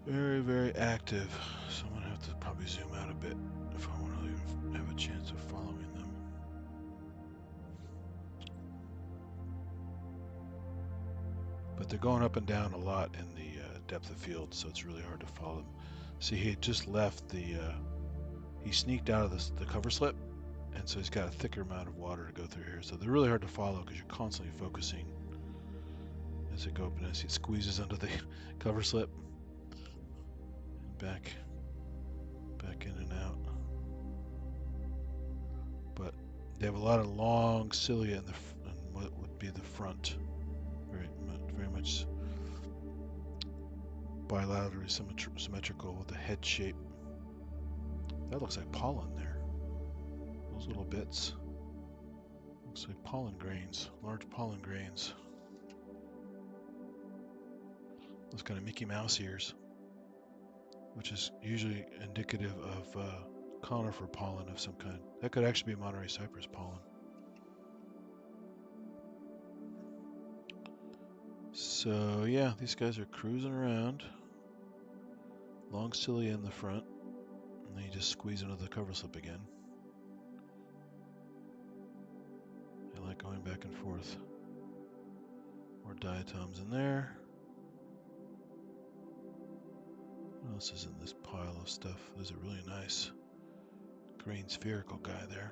Very, very active. So I'm gonna have to probably zoom out a bit if I want to even have a chance of following them. But they're going up and down a lot in the depth of field, so it's really hard to follow them. See, he had just left the, he sneaked out of the cover slip, and so he's got a thicker amount of water to go through here. So they're really hard to follow because you're constantly focusing as they go up, and as he squeezes under the cover slip, and back in and out. But they have a lot of long cilia in what would be the front, very much bilaterally symmetrical with the head shape. That looks like pollen there. Those little bits. Looks like pollen grains, large pollen grains. Those kind of Mickey Mouse ears, which is usually indicative of conifer pollen of some kind. That could actually be Monterey cypress pollen. So yeah, these guys are cruising around. Long cilia in the front, and then you just squeeze into the cover slip again. I like going back and forth. More diatoms in there. What else is in this pile of stuff? There's a really nice green spherical guy there.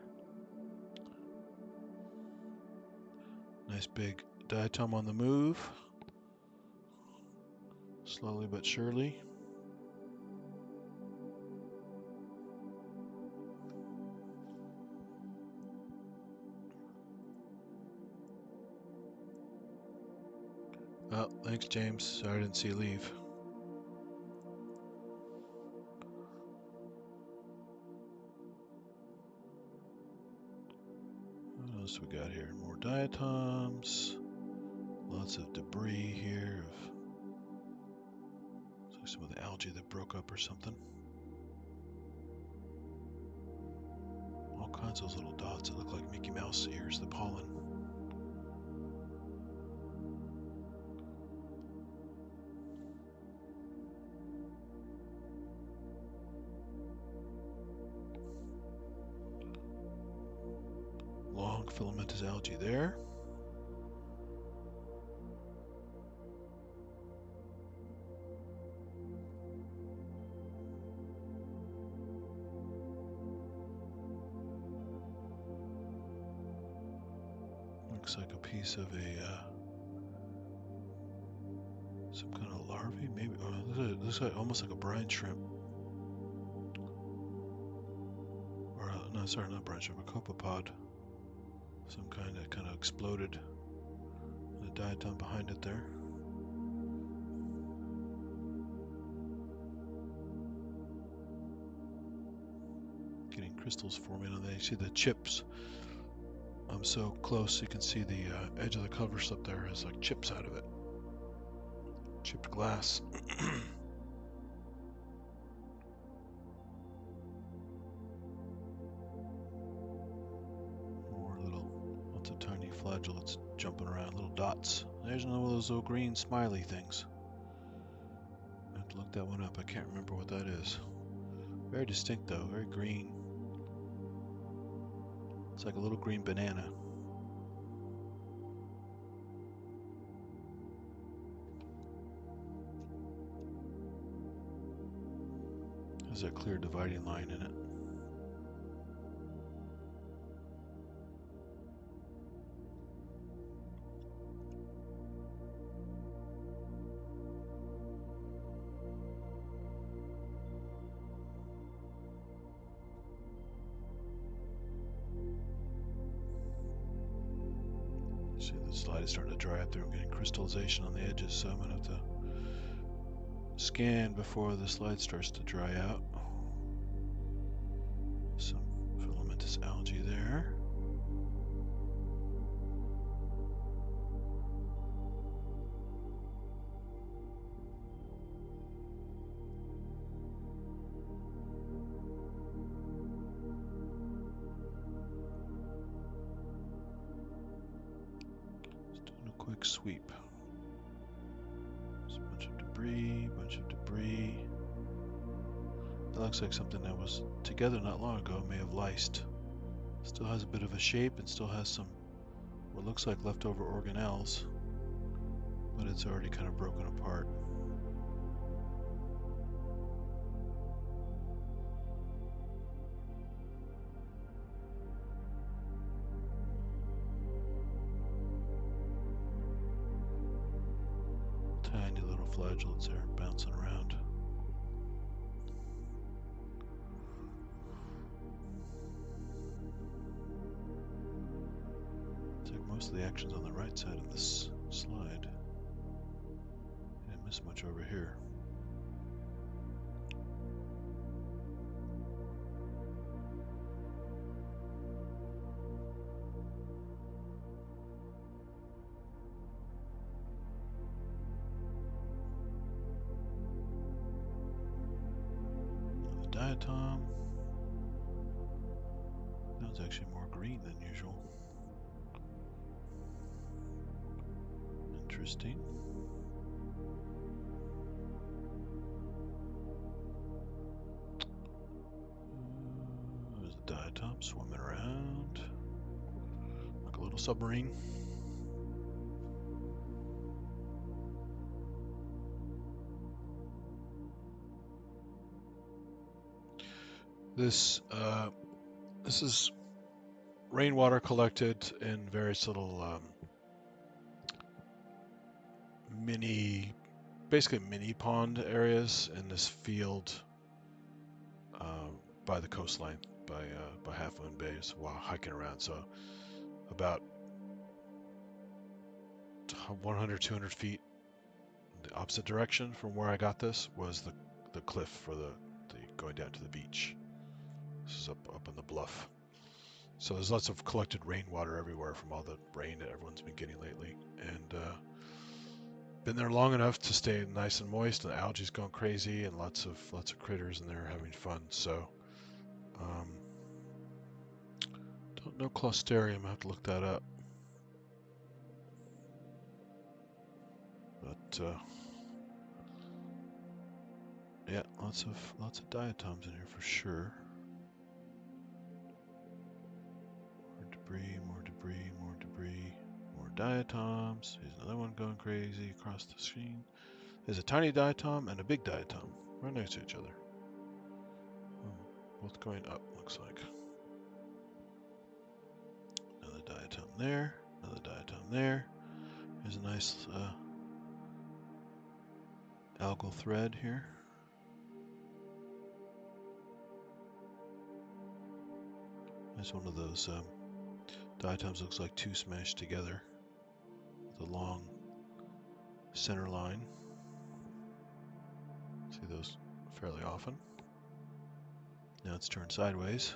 Nice big diatom on the move. Slowly but surely. Oh, thanks, James. Sorry I didn't see you leave. What else we got here? More diatoms. Lots of debris here. Looks like some of the algae that broke up or something. All kinds of those little dots that look like Mickey Mouse ears, the pollen. Long filamentous algae there. Looks like a piece of some kind of larvae, maybe. Oh, this looks like almost like a brine shrimp. Or no, sorry, not brine shrimp, a copepod. Some kind of exploded. The diatom behind it there. Getting crystals forming on there. You see the chips. I'm so close you can see the edge of the cover slip there has like chips out of it. Chipped glass. More lots of tiny flagellates jumping around, little dots. There's one of those little green smiley things. I have to look that one up. I can't remember what that is. Very distinct though, very green. It's like a little green banana. There's a clear dividing line in it. See, the slide is starting to dry up there. I'm getting crystallization on the edges, so I'm going to have to scan before the slide starts to dry out. Some filamentous algae there. Just doing a quick sweep. There's a bunch of debris, debris. That looks like something that was together not long ago, may have lysed. Still has a bit of a shape and still has some what looks like leftover organelles, but it's already kind of broken apart. Tiny little flagellates there bouncing around. Looks like most of the action's on the right side of this slide. Didn't miss much over here. Diatom. That was actually more green than usual. Interesting. There's a diatom swimming around like a little submarine. This is rainwater collected in various little basically mini pond areas in this field by the coastline, by Half Moon Bay, while hiking around. So about 100, 200 feet the opposite direction from where I got this was the cliff for the going down to the beach. This is up on the bluff. So there's lots of collected rainwater everywhere from all the rain that everyone's been getting lately, and been there long enough to stay nice and moist, and the algae's going crazy, and lots of critters in there having fun. So don't know Closterium. I have to look that up. But yeah, lots of diatoms in here for sure. More debris, more debris, more debris, more diatoms. Here's another one going crazy across the screen. There's a tiny diatom and a big diatom right next to each other. Both going up, looks like. Another diatom there, another diatom there. There's a nice algal thread here. There's one of those diatoms, looks like two smashed together with a long center line. See those fairly often. Now it's turned sideways,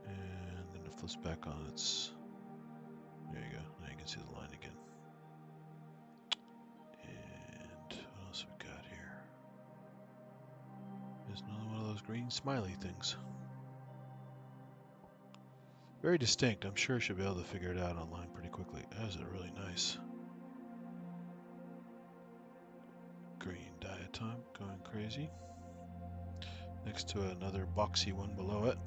and then it flips back on its. There you go. Now you can see the line again. And what else we got here? There's another one of those green smiley things. Very distinct. I'm sure I should be able to figure it out online pretty quickly. That is really nice. Green diatom going crazy. Next to another boxy one below it.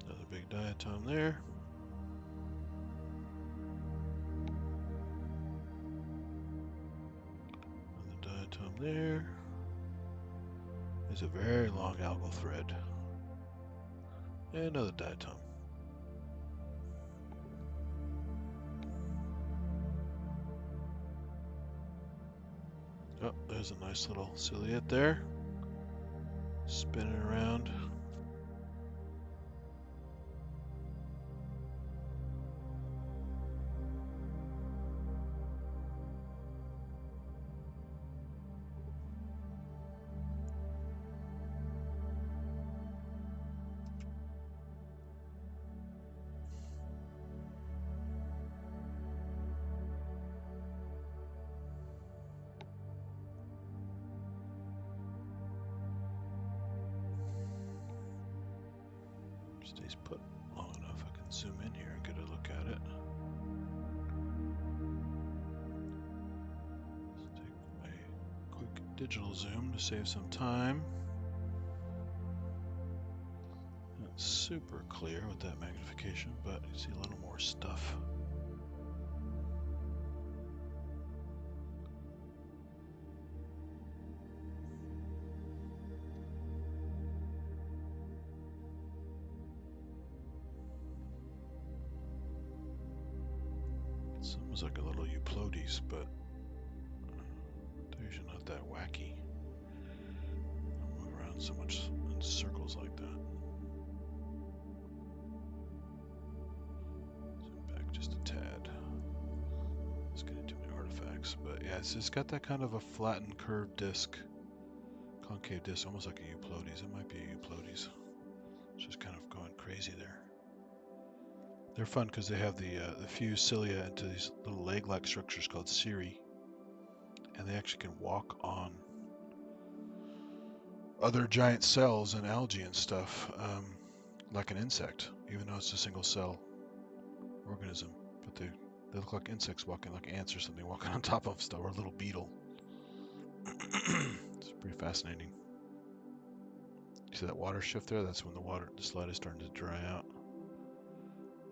Another big diatom there. Another diatom there. There's a very long algal thread. And another diatom. Oh, there's a nice little ciliate there. Spinning around. Stays put long enough, I can zoom in here and get a look at it. Let's take a quick digital zoom to save some time. Not super clear with that magnification, but you see a little more stuff. It's almost like a little Euplodes, but they're usually not that wacky. Don't move around so much in circles like that. Zoom back just a tad. It's getting too many artifacts, but yeah, it's got that kind of a flattened curved disc, concave disc, almost like a Euplodes. It might be a Euplodes. It's just kind of going crazy there. They're fun because they have the fused cilia into these little leg-like structures called cirri, and they actually can walk on other giant cells and algae and stuff, like an insect, even though it's a single cell organism. But they look like insects walking, like ants or something, walking on top of stuff, or a little beetle. It's pretty fascinating. You see that water shift there? That's when the slide is starting to dry out.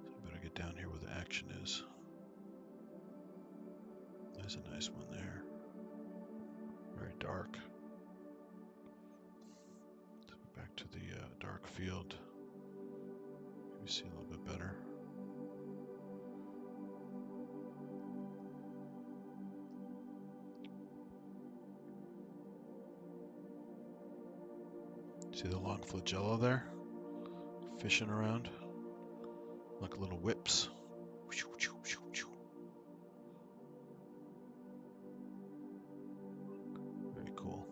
So I better get down here where the action is. There's a nice one there. Very dark. Let's go back to the dark field. Maybe see a little bit better. See the long flagella there? Fishing around like little whips. Very cool.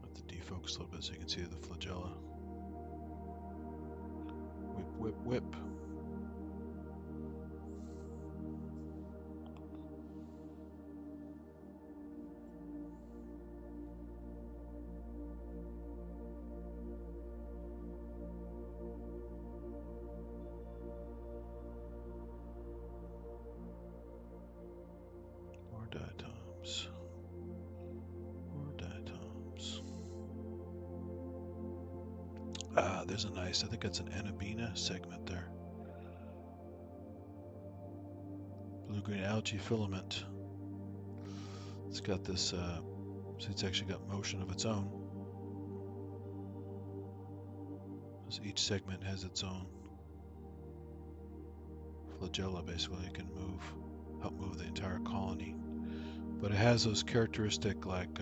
Have to defocus a little bit so you can see the flagella. Whip, whip, whip. More diatoms. More diatoms. There's a nice, I think it's an Anabina segment there. Blue-green algae filament. It's got this, so it's actually got motion of its own. So each segment has its own flagella, basically. It can help move the entire colony. But it has those characteristic, like,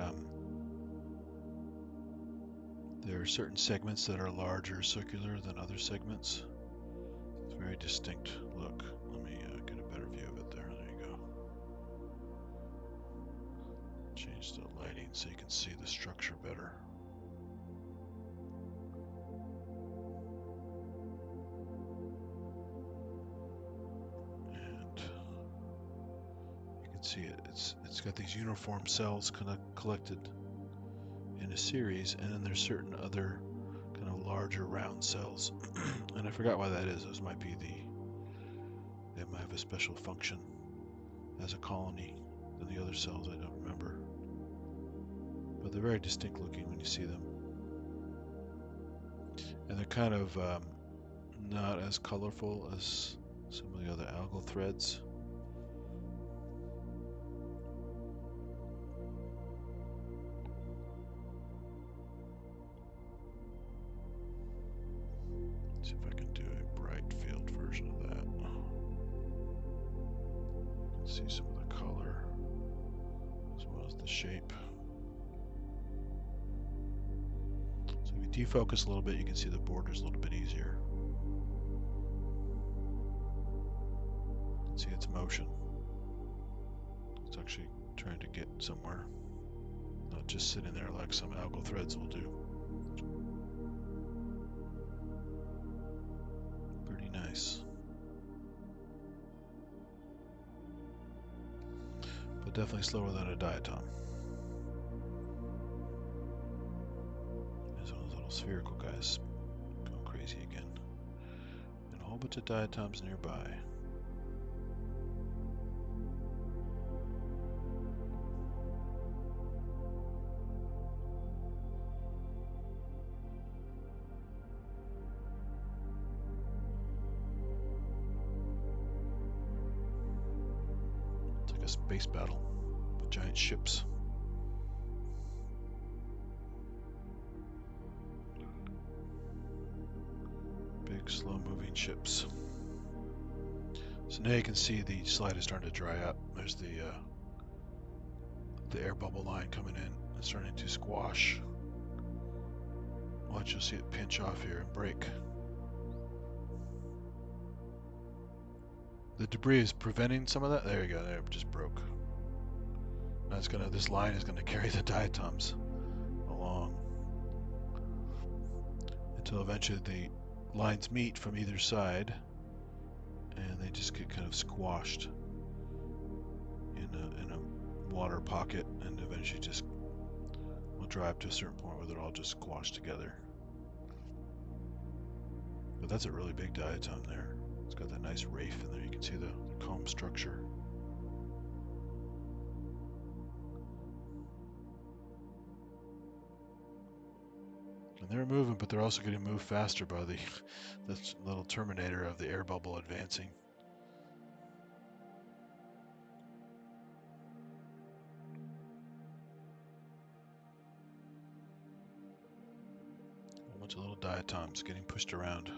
there are certain segments that are larger, circular than other segments. It's a very distinct look. Let me get a better view of it there. There you go. Change the lighting so you can see the structure better. And you can see it's got these uniform cells collected in a series, and then there's certain other kind of larger round cells. And I forgot why that is. Those might be they might have a special function as a colony than the other cells. I don't remember. But they're very distinct looking when you see them. And they're kind of not as colorful as some of the other algal threads. See if I can do a bright field version of that. You can see some of the color as well as the shape. So if you defocus a little bit, you can see the borders a little bit easier. You can see its motion. It's actually trying to get somewhere, not just sitting there like some algal threads will do. Pretty nice. But definitely slower than a diatom. little spherical guy's going crazy again. And a whole bunch of diatoms nearby. It's like a space battle with giant ships. Big, slow-moving ships. So now you can see the slide is starting to dry up. There's the air bubble line coming in. It's starting to squash. Watch, you'll see it pinch off here and break. The debris is preventing some of that. There you go. There, it just broke. That's gonna. This line is gonna carry the diatoms along until eventually the lines meet from either side, and they just get kind of squashed in a water pocket, and eventually just will dry up to a certain point where they're all just squashed together. But that's a really big diatom there. It's got that nice rafe in there. You can see the comb structure. And they're moving, but they're also getting moved faster by the little terminator of the air bubble advancing. A bunch of little diatoms getting pushed around.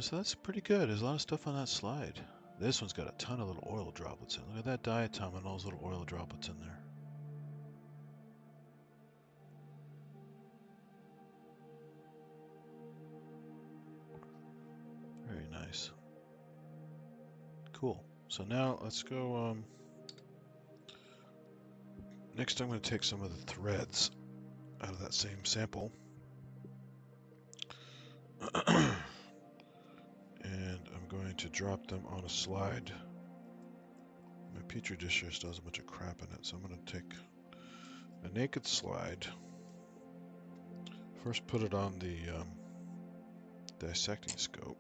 So that's pretty good. There's a lot of stuff on that slide. This one's got a ton of little oil droplets in it. Look at that diatom and all those little oil droplets in there. Very nice. Cool. So now let's go. Next I'm going to take some of the threads out of that same sample. And I'm going to drop them on a slide. My petri dish here still has a bunch of crap in it, so I'm going to take a naked slide. First put it on the dissecting scope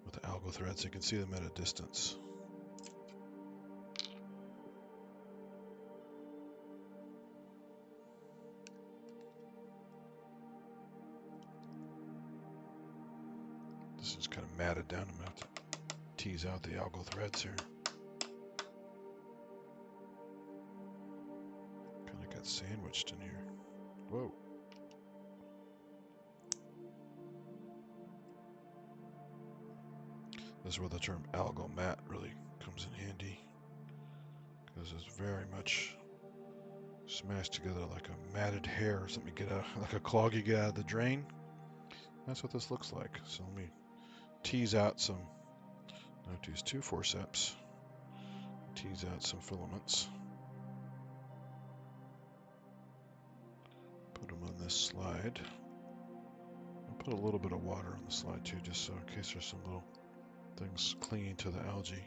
with the algal threads. You can see them at a distance. This is kind of matted down. I'm going to have to tease out the algal threads here. Kind of got sandwiched in here. Whoa. This is where the term algal mat really comes in handy, because it's very much smashed together like a matted hair or something you get out, like a clog you get out of the drain. That's what this looks like. So let me tease out some. I have to use 2 forceps. Tease out some filaments. Put them on this slide. I'll put a little bit of water on the slide too, just so in case there's some little things clinging to the algae.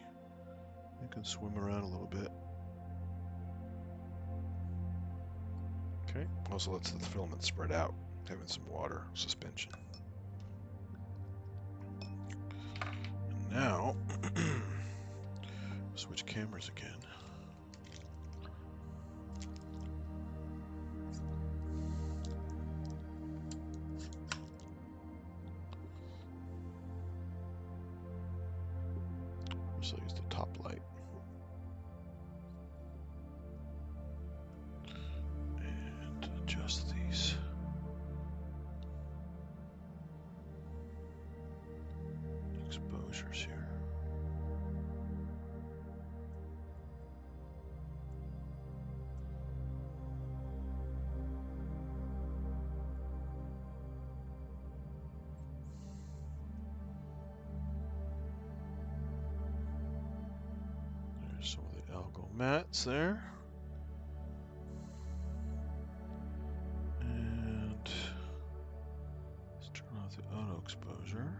You can swim around a little bit. Okay, also lets the filament spread out, having some water suspension. And now, switch cameras again. So use the top light. And adjust these. Exposures here. Some of the algal mats there. And let's turn off the auto exposure.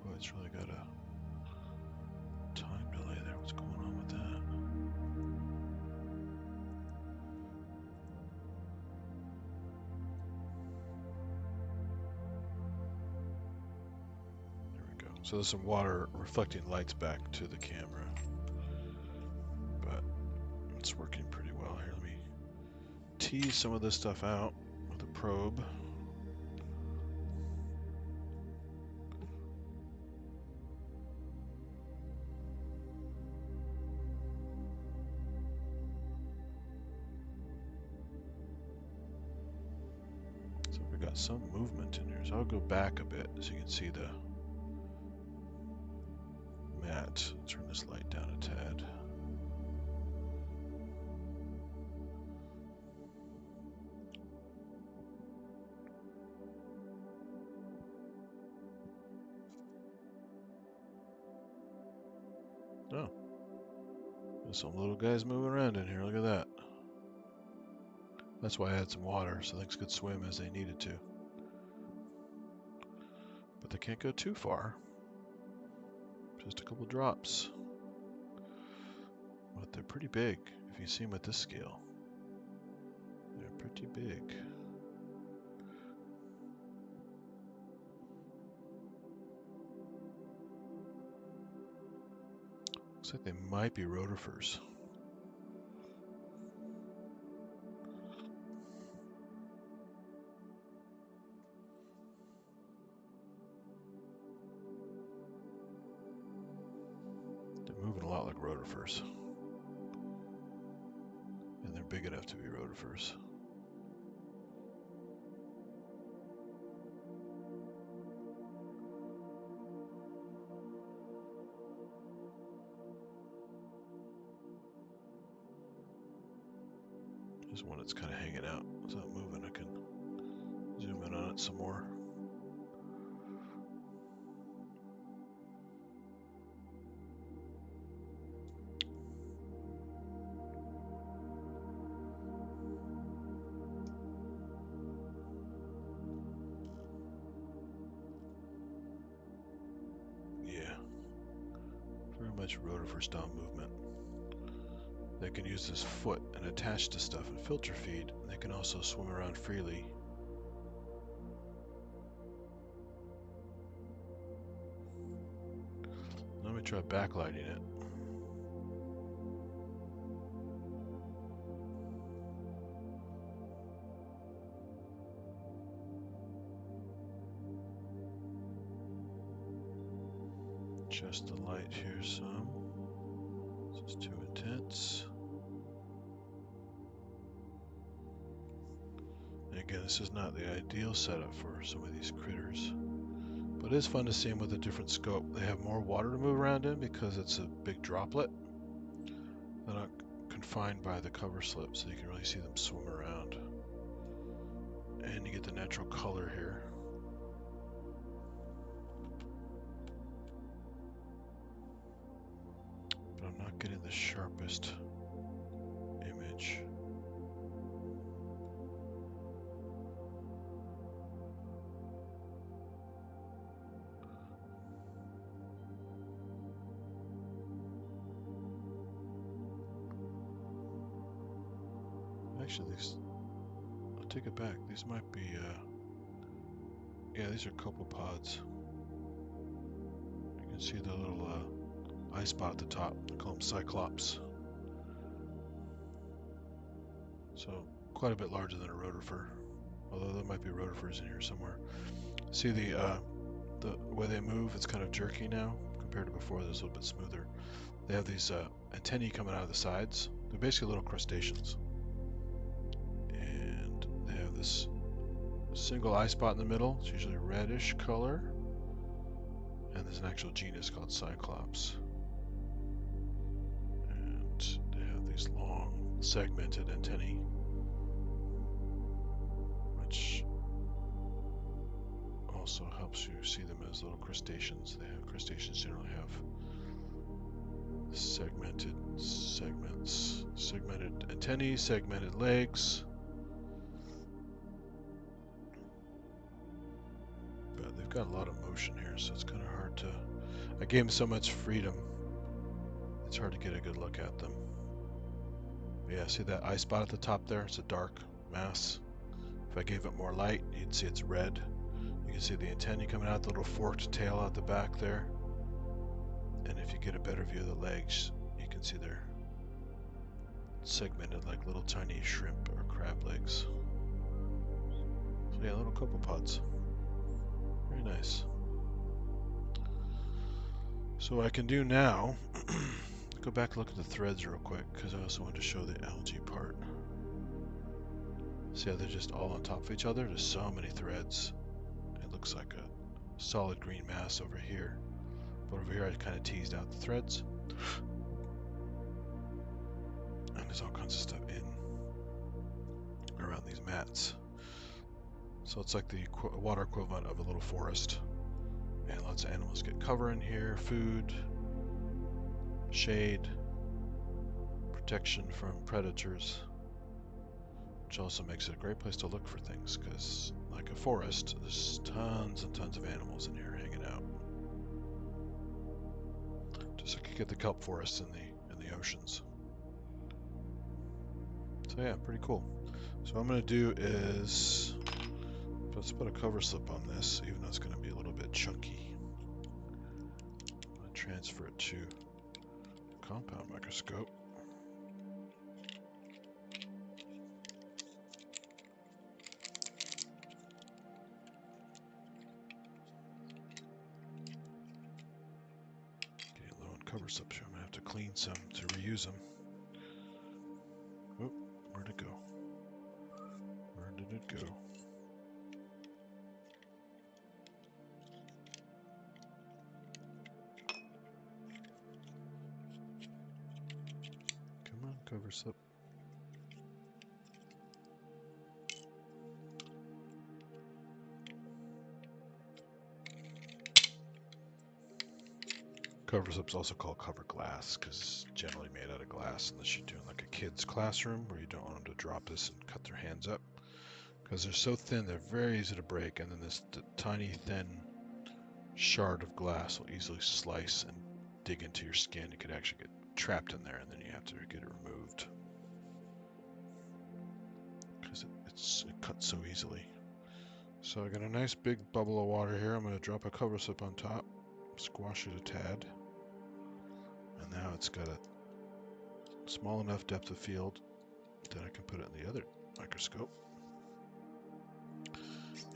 Boy, it's really got a What's going on with that? There we go. So there's some water reflecting lights back to the camera, but it's working pretty well here. Let me tease some of this stuff out with a probe. So we got some movement in here. So I'll go back a bit so you can see the mat. Turn this light down a tad. Oh, there's some little guys moving around in here. Look at that. That's why I had some water, so things could swim as they needed to. But they can't go too far. Just a couple drops. But they're pretty big, if you see them at this scale. They're pretty big. Looks like they might be rotifers. They're moving a lot like rotifers. And they're big enough to be rotifers. There's one that's kind of hanging out. It's not moving. I can zoom in on it some more. Yeah, very much rotifer style movement. They can use this foot and attach to stuff and filter feed. They can also swim around freely. Let me try backlighting it. Adjust the light here some. This is too intense. And again, this is not the ideal setup for some of these critters. But it is fun to see them with a different scope. They have more water to move around in because it's a big droplet. They're not confined by the cover slip, so you can really see them swim around. And you get the natural color here. But I'm not getting the sharpest image. Actually, I'll take it back. These might be, yeah, these are copepods. You can see the little eye spot at the top. I call them cyclops. So quite a bit larger than a rotifer, although there might be rotifers in here somewhere. See the way they move? It's kind of jerky now compared to before. It was a little bit smoother. They have these antennae coming out of the sides. They're basically little crustaceans. And they have this single eye spot in the middle. It's usually reddish color. And there's an actual genus called Cyclops. And they have these long segmented antennae, which also helps you see them as little crustaceans. Crustaceans generally have segmented segments, segmented antennae, segmented legs. But they've got a lot of motion here, so it's kind of hard to... I gave them so much freedom. it's hard to get a good look at them. Yeah, see that eye spot at the top there? It's a dark mass. If I gave it more light, you'd see it's red. You can see the antennae coming out, the little forked tail out the back there. And if you get a better view of the legs, you can see they're segmented like little tiny shrimp or crab legs. So yeah, little copepods. Very nice. So what I can do now, go back and look at the threads real quick, because I also want to show the algae part. See how they're just all on top of each other? There's so many threads. It looks like a solid green mass over here. But over here I kind of teased out the threads. And there's all kinds of stuff in around these mats. So it's like the water equivalent of a little forest. And lots of animals get cover in here, food, shade, protection from predators, which also makes it a great place to look for things, because like a forest, there's tons and tons of animals in here hanging out. Just like you get the kelp forests in the oceans. So yeah, pretty cool. So what I'm going to do is, let's put a cover slip on this, even though it's going to be a little bit chunky. I'm going to transfer it to compound microscope. Getting low on cover slips here. I'm going to have to clean some to reuse them. Oh, where'd it go? Where did it go? Come on, cover slip. Cover slip's also called cover glass because it's generally made out of glass unless you're doing like a kid's classroom where you don't want them to drop this and cut their hands up. Because they're so thin, they're very easy to break, and then this tiny thin shard of glass will easily slice and dig into your skin. You could actually get trapped in there, and then you have to get it removed. Because it cuts so easily. So I got a nice big bubble of water here. I'm going to drop a cover slip on top, squash it a tad. And now it's got a small enough depth of field that I can put it in the other microscope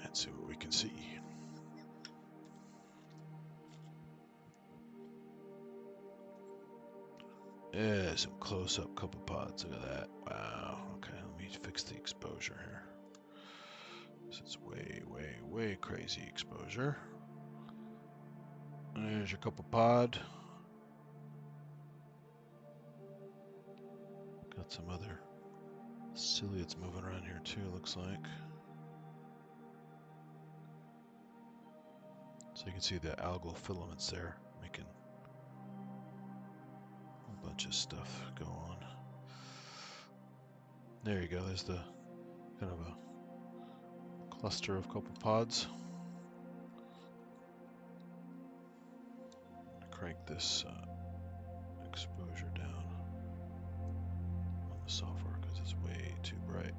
and see what we can see. Yeah, some close-up copepods. Look at that. Wow. Okay, let me fix the exposure here. This is way, way, way crazy exposure. There's your copepod. Got some other ciliates moving around here too, looks like. So you can see the algal filaments there making a bunch of stuff go on. There you go, there's the kind of a cluster of copepods. Crank this exposure down on the software because it's way too bright.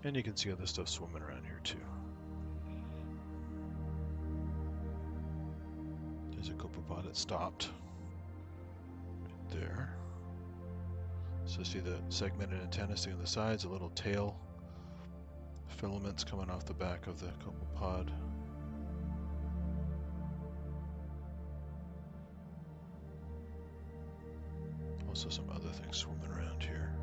And you can see other stuff swimming around here too. There's a copepod that stopped right there. So see the segmented antenna sticking on the sides, a little tail filaments coming off the back of the copepod. Also some other things swimming around here.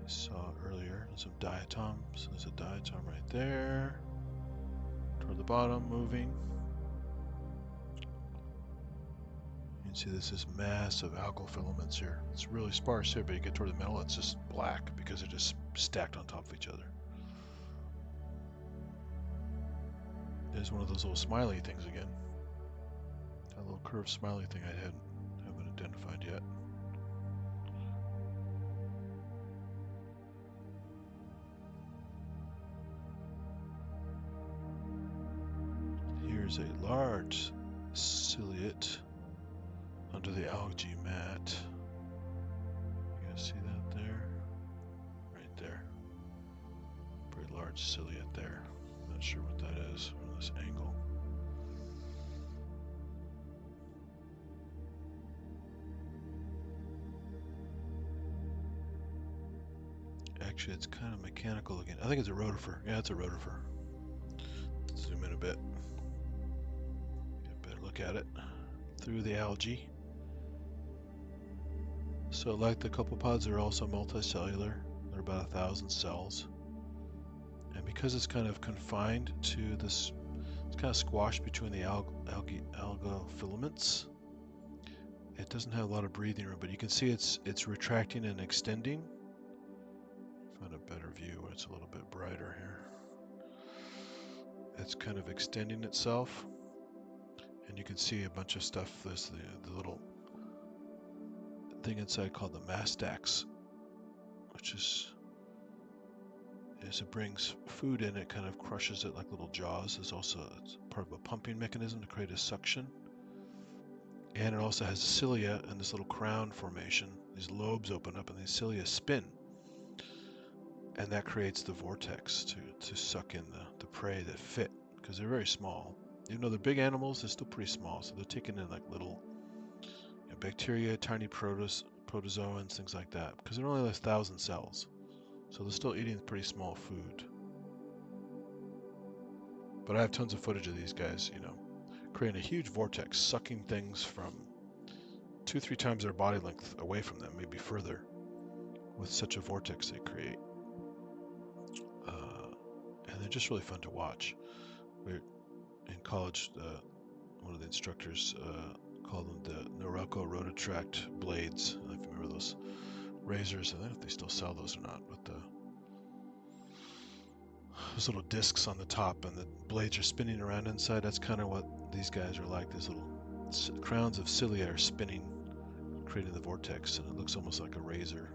I saw earlier some diatoms. There's a diatom right there. Toward the bottom, moving. You can see this is massive algal filaments here. It's really sparse here, but you get toward the middle, it's just black because they're just stacked on top of each other. There's one of those little smiley things again. That little curved smiley thing I haven't identified yet. There's a large ciliate under the algae mat. You guys see that there? Right there. Pretty large ciliate there. Not sure what that is from this angle. Actually, it's kind of mechanical again. I think it's a rotifer. Yeah, it's a rotifer. Let's zoom in a bit. Get a better look at it through the algae. So like the copepods, they're also multicellular. They're about 1,000 cells. And because it's kind of confined to this, it's kind of squashed between the algal filaments. It doesn't have a lot of breathing room, but you can see it's retracting and extending. Find a better view when it's a little bit brighter here. It's kind of extending itself, and you can see a bunch of stuff. There's the little thing inside called the mastax, which is as it brings food in, it kind of crushes it like little jaws. It's part of a pumping mechanism to create a suction. And it also has cilia and this little crown formation. These lobes open up and these cilia spin. And that creates the vortex to suck in the prey that fit, because they're very small. Even though they're big animals, they're still pretty small. So they're taking in like little bacteria, tiny protozoans, things like that, because they're only like 1,000 cells. So they're still eating pretty small food. But I have tons of footage of these guys, creating a huge vortex, sucking things from 2-3 times their body length away from them, maybe further, with such a vortex they create. And they're just really fun to watch. We're in college, one of the instructors called them the Norelco Rotatract blades. I don't know if you remember those razors. I don't know if they still sell those or not, but those little discs on the top and the blades are spinning around inside. That's kind of what these guys are like. These little crowns of cilia are spinning, creating the vortex, and it looks almost like a razor,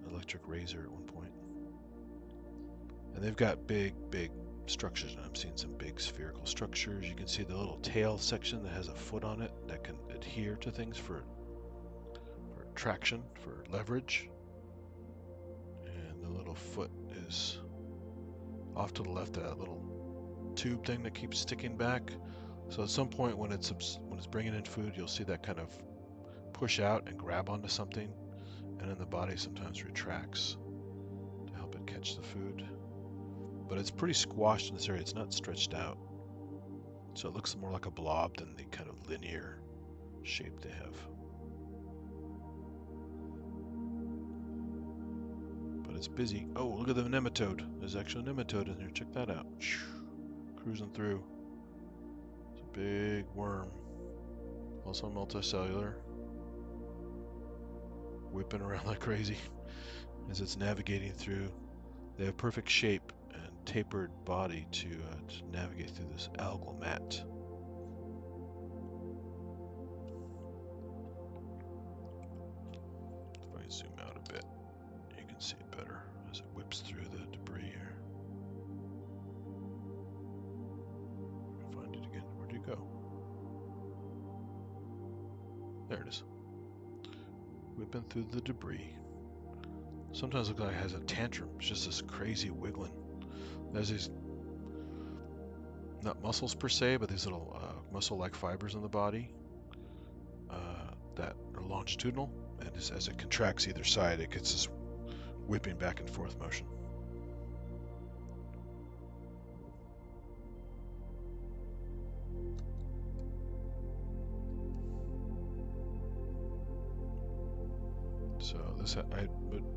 electric razor at one point. And they've got big structures, and I'm seeing some big spherical structures. You can see the little tail section that has a foot on it that can adhere to things for traction, for leverage. And the little foot is off to the left of that little tube thing that keeps sticking back. So at some point when it's bringing in food, you'll see that kind of push out and grab onto something, and then the body sometimes retracts to help it catch the food. But it's pretty squashed in this area. It's not stretched out. So it looks more like a blob than the kind of linear shape they have. But it's busy. Oh, look at the nematode. There's actually a nematode in here. Check that out. Cruising through. It's a big worm. Also multicellular. Whipping around like crazy as it's navigating through. They have perfect shape and tapered body to navigate through this algal mat. If I zoom out a bit, you can see it better as it whips through the debris here. Find it again. Where'd you go? There it is. Whipping through the debris. Sometimes it looks like it has a tantrum. It's just this crazy wiggling. There's these, not muscles per se, but these little muscle-like fibers in the body that are longitudinal, and just as it contracts either side, it gets this whipping back and forth motion. So this, I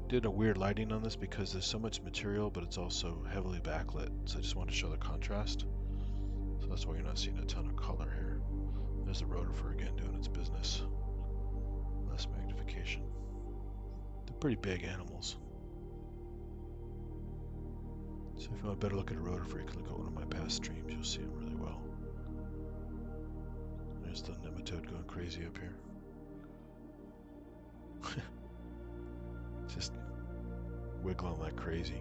did a weird lighting on this because there's so much material, but it's also heavily backlit. So I just want to show the contrast. So that's why you're not seeing a ton of color here. There's the rotifer again doing its business. Less magnification. They're pretty big animals. So if you want a better look at a rotifer, you can look at one of my past streams. You'll see them really well. There's the nematode going crazy up here. Just wiggling like crazy.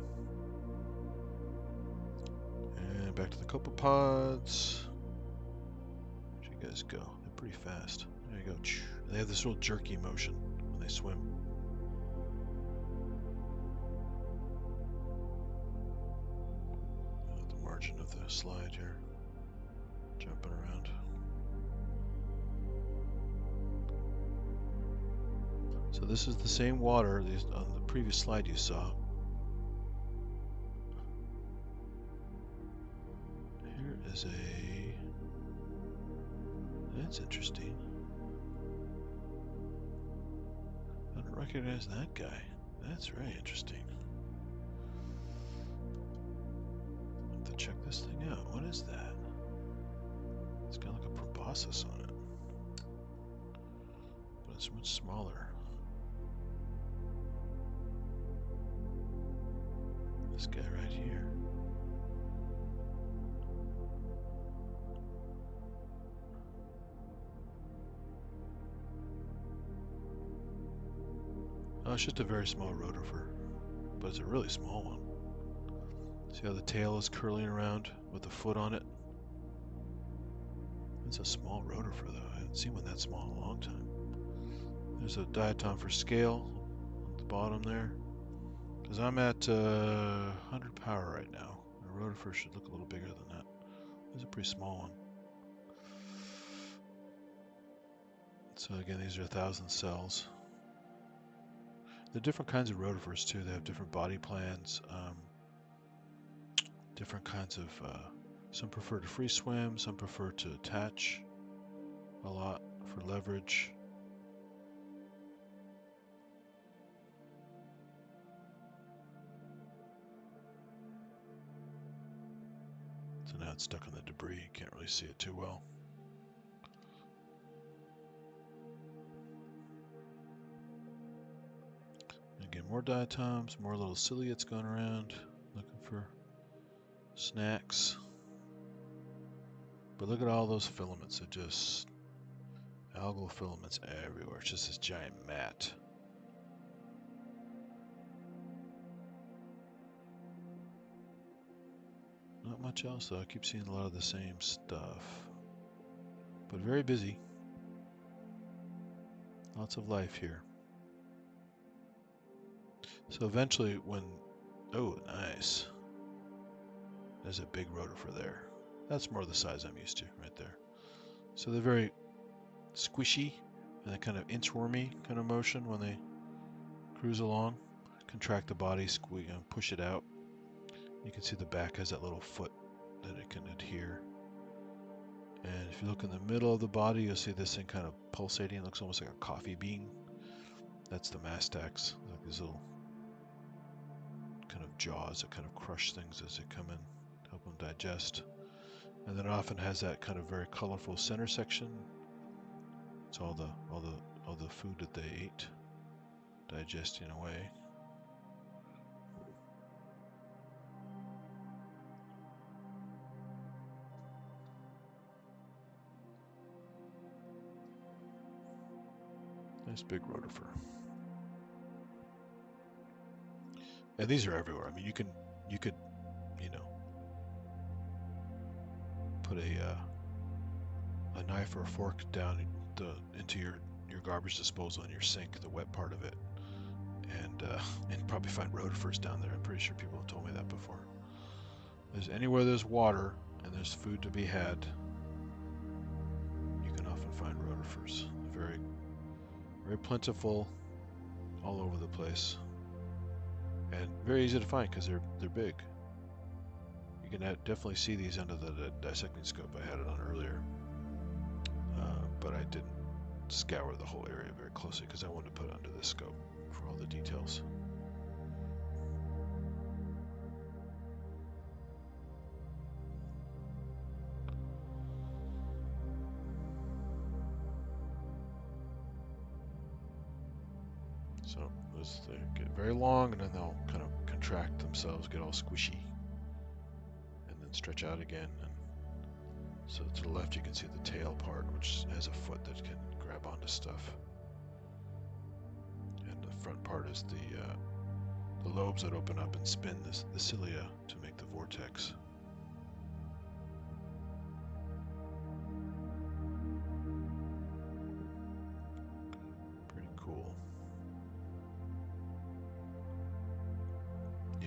And Going back to the copepods. Where'd you guys go? They're pretty fast. There you go. They have this real jerky motion when they swim. At the margin of the slide here. Jumping around. So this is the same water on the previous slide you saw. Here is that's interesting. I don't recognize that guy. That's very interesting. I'll have to check this thing out. What is that? It's got like a proboscis on it. But it's much smaller. This guy right here. Oh, it's just a very small rotifer, but it's a really small one. See how the tail is curling around with the foot on it? It's a small rotifer though. I haven't seen one that small in a long time. There's a diatom for scale at the bottom there. Because I'm at 100 power right now. The rotifer should look a little bigger than that. It's a pretty small one. So again, these are 1,000 cells. There are different kinds of rotifers too. They have different body plans, different kinds of. Some prefer to free swim. Some prefer to attach a lot for leverage. So now it's stuck on the debris. You can't really see it too well. Again, more diatoms, more little ciliates going around, looking for snacks. But look at all those filaments. They're just algal filaments everywhere. It's just this giant mat. Not much else though. I keep seeing a lot of the same stuff. But very busy. Lots of life here. So eventually when... Oh, nice. There's a big rotifer there. That's more the size I'm used to right there. So they're very squishy and a kind of inchwormy kind of motion when they cruise along. Contract the body, squeeze, and push it out. You can see the back has that little foot that it can adhere. And if you look in the middle of the body, you'll see this thing kind of pulsating. It looks almost like a coffee bean. That's the mastax. Like these little kind of jaws that kind of crush things as they come in, help them digest. And then it often has that kind of very colorful center section. It's all the food that they ate, digesting away. Nice big rotifer. And these are everywhere. I mean, you could, you know, put a knife or a fork down into your garbage disposal in your sink, the wet part of it, and probably find rotifers down there. I'm pretty sure people have told me that before. There's anywhere there's water and there's food to be had, you can often find rotifers. They're very, very plentiful, all over the place, and very easy to find because they're big. You can definitely see these under the dissecting scope I had it on earlier, but I didn't scour the whole area very closely because I wanted to put it under the scope for all the details. So they get very long and then they'll kind of contract themselves, get all squishy, and then stretch out again. And so to the left you can see the tail part, which has a foot that can grab onto stuff. And the front part is the lobes that open up and spin the cilia to make the vortex.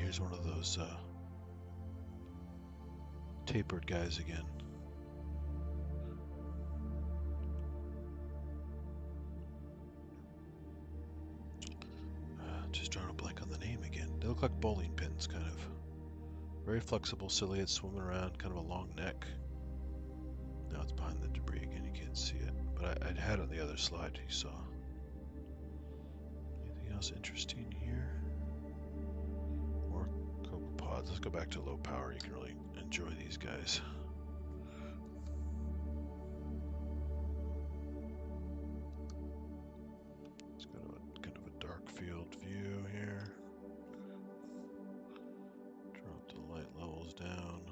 here's one of those tapered guys again. Just drawing a blank on the name again. They look like bowling pins, kind of. Very flexible ciliates, swimming around, kind of a long neck. Now it's behind the debris again, you can't see it. But I had it on the other slide, you saw. Anything else interesting here? More copepods. Let's go back to low power. You can really enjoy these guys. It's got kind of a dark field view here. Drop the light levels down.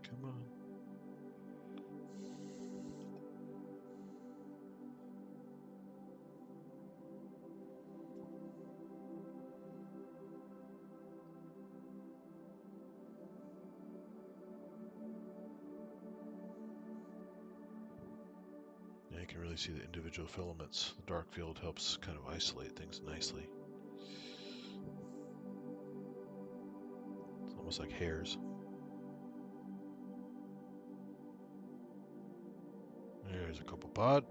Come on. Now you can really see the individual filaments. The dark field helps kind of isolate things nicely. It's almost like hairs. There's a copepod.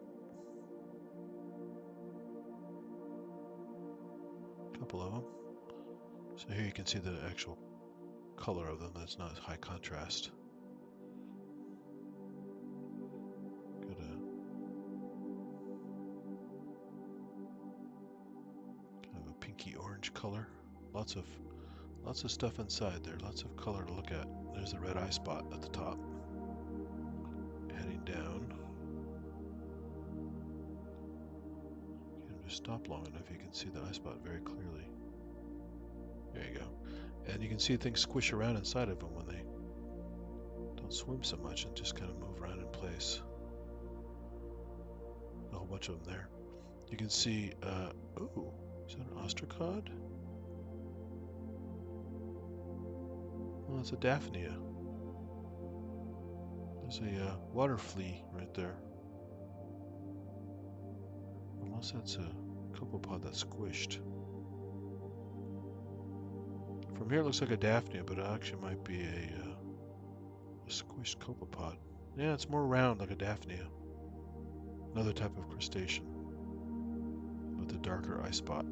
Couple of them. So here you can see the actual color of them. That's not high contrast. Got a kind of a pinky orange color. Lots of stuff inside there. Lots of color to look at. There's the red eye spot at the top. Heading down. Just stop long enough, you can see the eye spot very clearly. There you go. And you can see things squish around inside of them when they don't swim so much and just kind of move around in place. A whole bunch of them there. You can see, ooh, is that an ostracod? Oh, it's a daphnia. There's a water flea right there. Unless that's a copepod that's squished. From here it looks like a daphnia, but it actually might be a squished copepod. Yeah, it's more round like a daphnia. Another type of crustacean with a darker eye spot.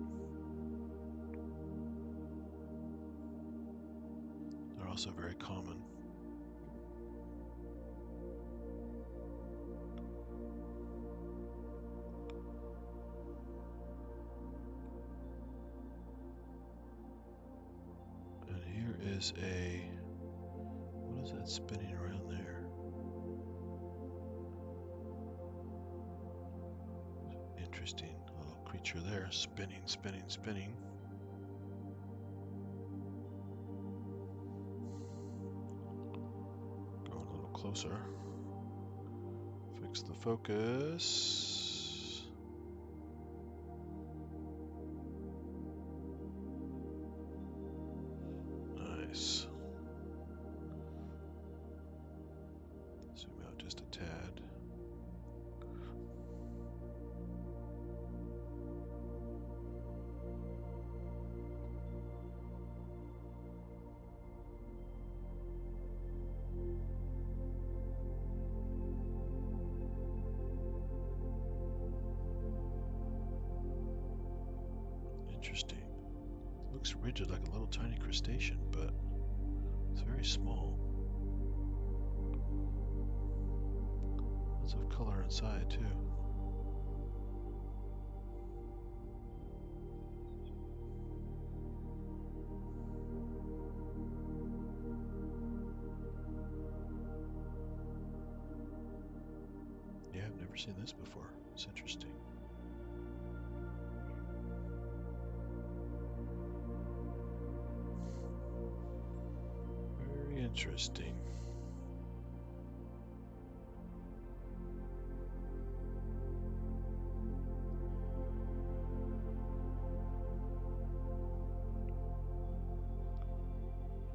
They're also very common. Is a, what is that spinning around there? Interesting little creature there, spinning, spinning, spinning. Going a little closer. Fix the focus. Nice. Zoom out just a tad. Interesting. Looks rigid like a little tiny crustacean, but it's very small. Lots of color inside too. Yeah, I've never seen this before. It's interesting. Very interesting.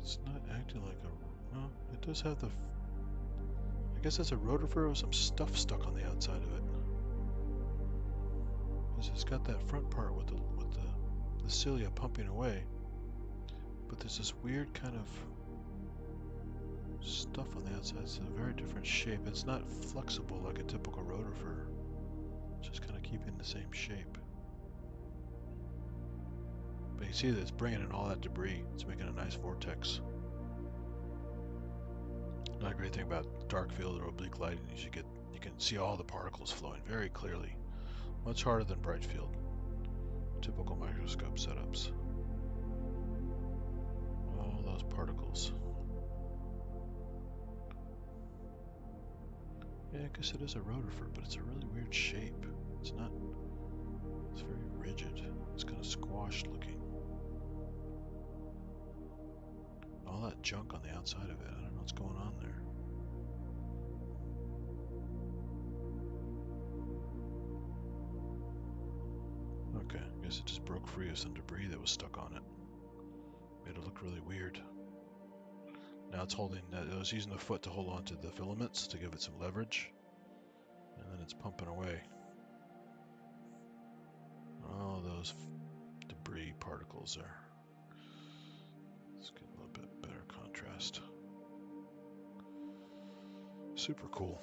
It's not acting like a... Well, it does have the... I guess that's a rotifer with some stuff stuck on the outside of it. Because it's got that front part with the cilia pumping away. But there's this weird kind of stuff on the outside. It's a very different shape. It's not flexible like a typical rotifer. It's just kind of keeping the same shape. But you see that it's bringing in all that debris. It's making a nice vortex. Another great thing about dark field or oblique lighting is you can see all the particles flowing very clearly. Much harder than bright field. Typical microscope setups. All those particles. Yeah, I guess it is a rotifer, but it's a really weird shape. It's not... It's very rigid. It's kind of squashed looking. All that junk on the outside of it. I don't know what's going on there. Okay, I guess it just broke free of some debris that was stuck on it. Made it look really weird. Now it's holding, it was using the foot to hold on to the filaments to give it some leverage. And then it's pumping away. All those debris particles there. Let's get a little bit better contrast. Super cool.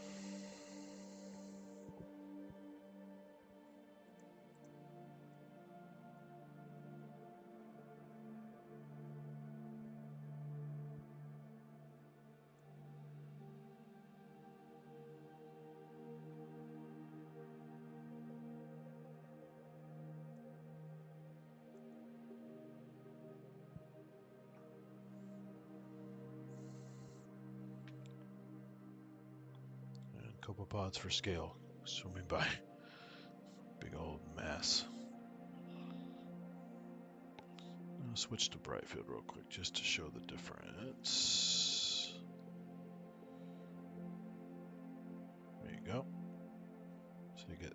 Copepods for scale, swimming by. Big old mass. I'll switch to bright field real quick just to show the difference. There you go. So you get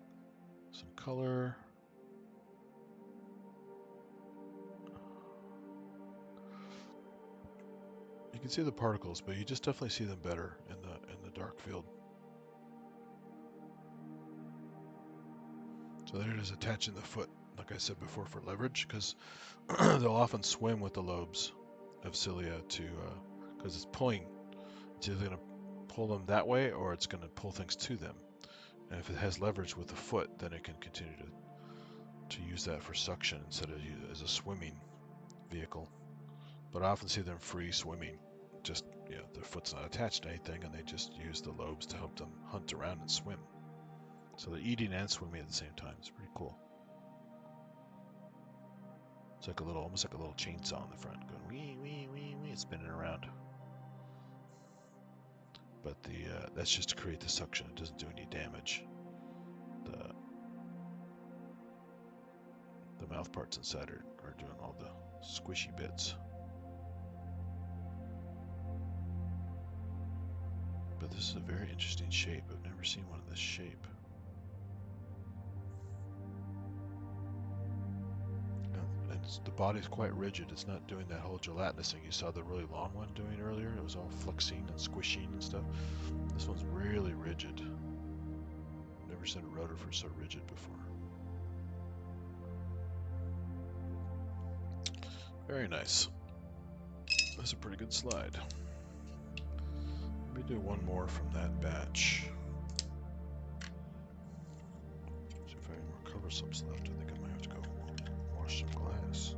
some color. You can see the particles, but you just definitely see them better in the dark field. So there it is attaching the foot, like I said before, for leverage, because they'll often swim with the lobes of cilia to, because it's pulling. It's either going to pull them that way or it's going to pull things to them. And if it has leverage with the foot, then it can continue to use that for suction instead of as a swimming vehicle. But I often see them free swimming. Just, you know, their foot's not attached to anything and they just use the lobes to help them hunt around and swim. So they're eating and swimming at the same time. It's pretty cool. It's like almost like a little chainsaw in the front, going wee wee wee wee, spinning around. But that's just to create the suction. It doesn't do any damage. The mouth parts inside are doing all the squishy bits. But this is a very interesting shape. I've never seen one of this shape. The body's quite rigid. It's not doing that whole gelatinous thing you saw the really long one doing earlier. It was all flexing and squishing and stuff. This one's really rigid. Never seen a rotifer so rigid before. Very nice. That's a pretty good slide. Let me do one more from that batch. See if I have any more cover slips left. I think I might have to go wash some glass.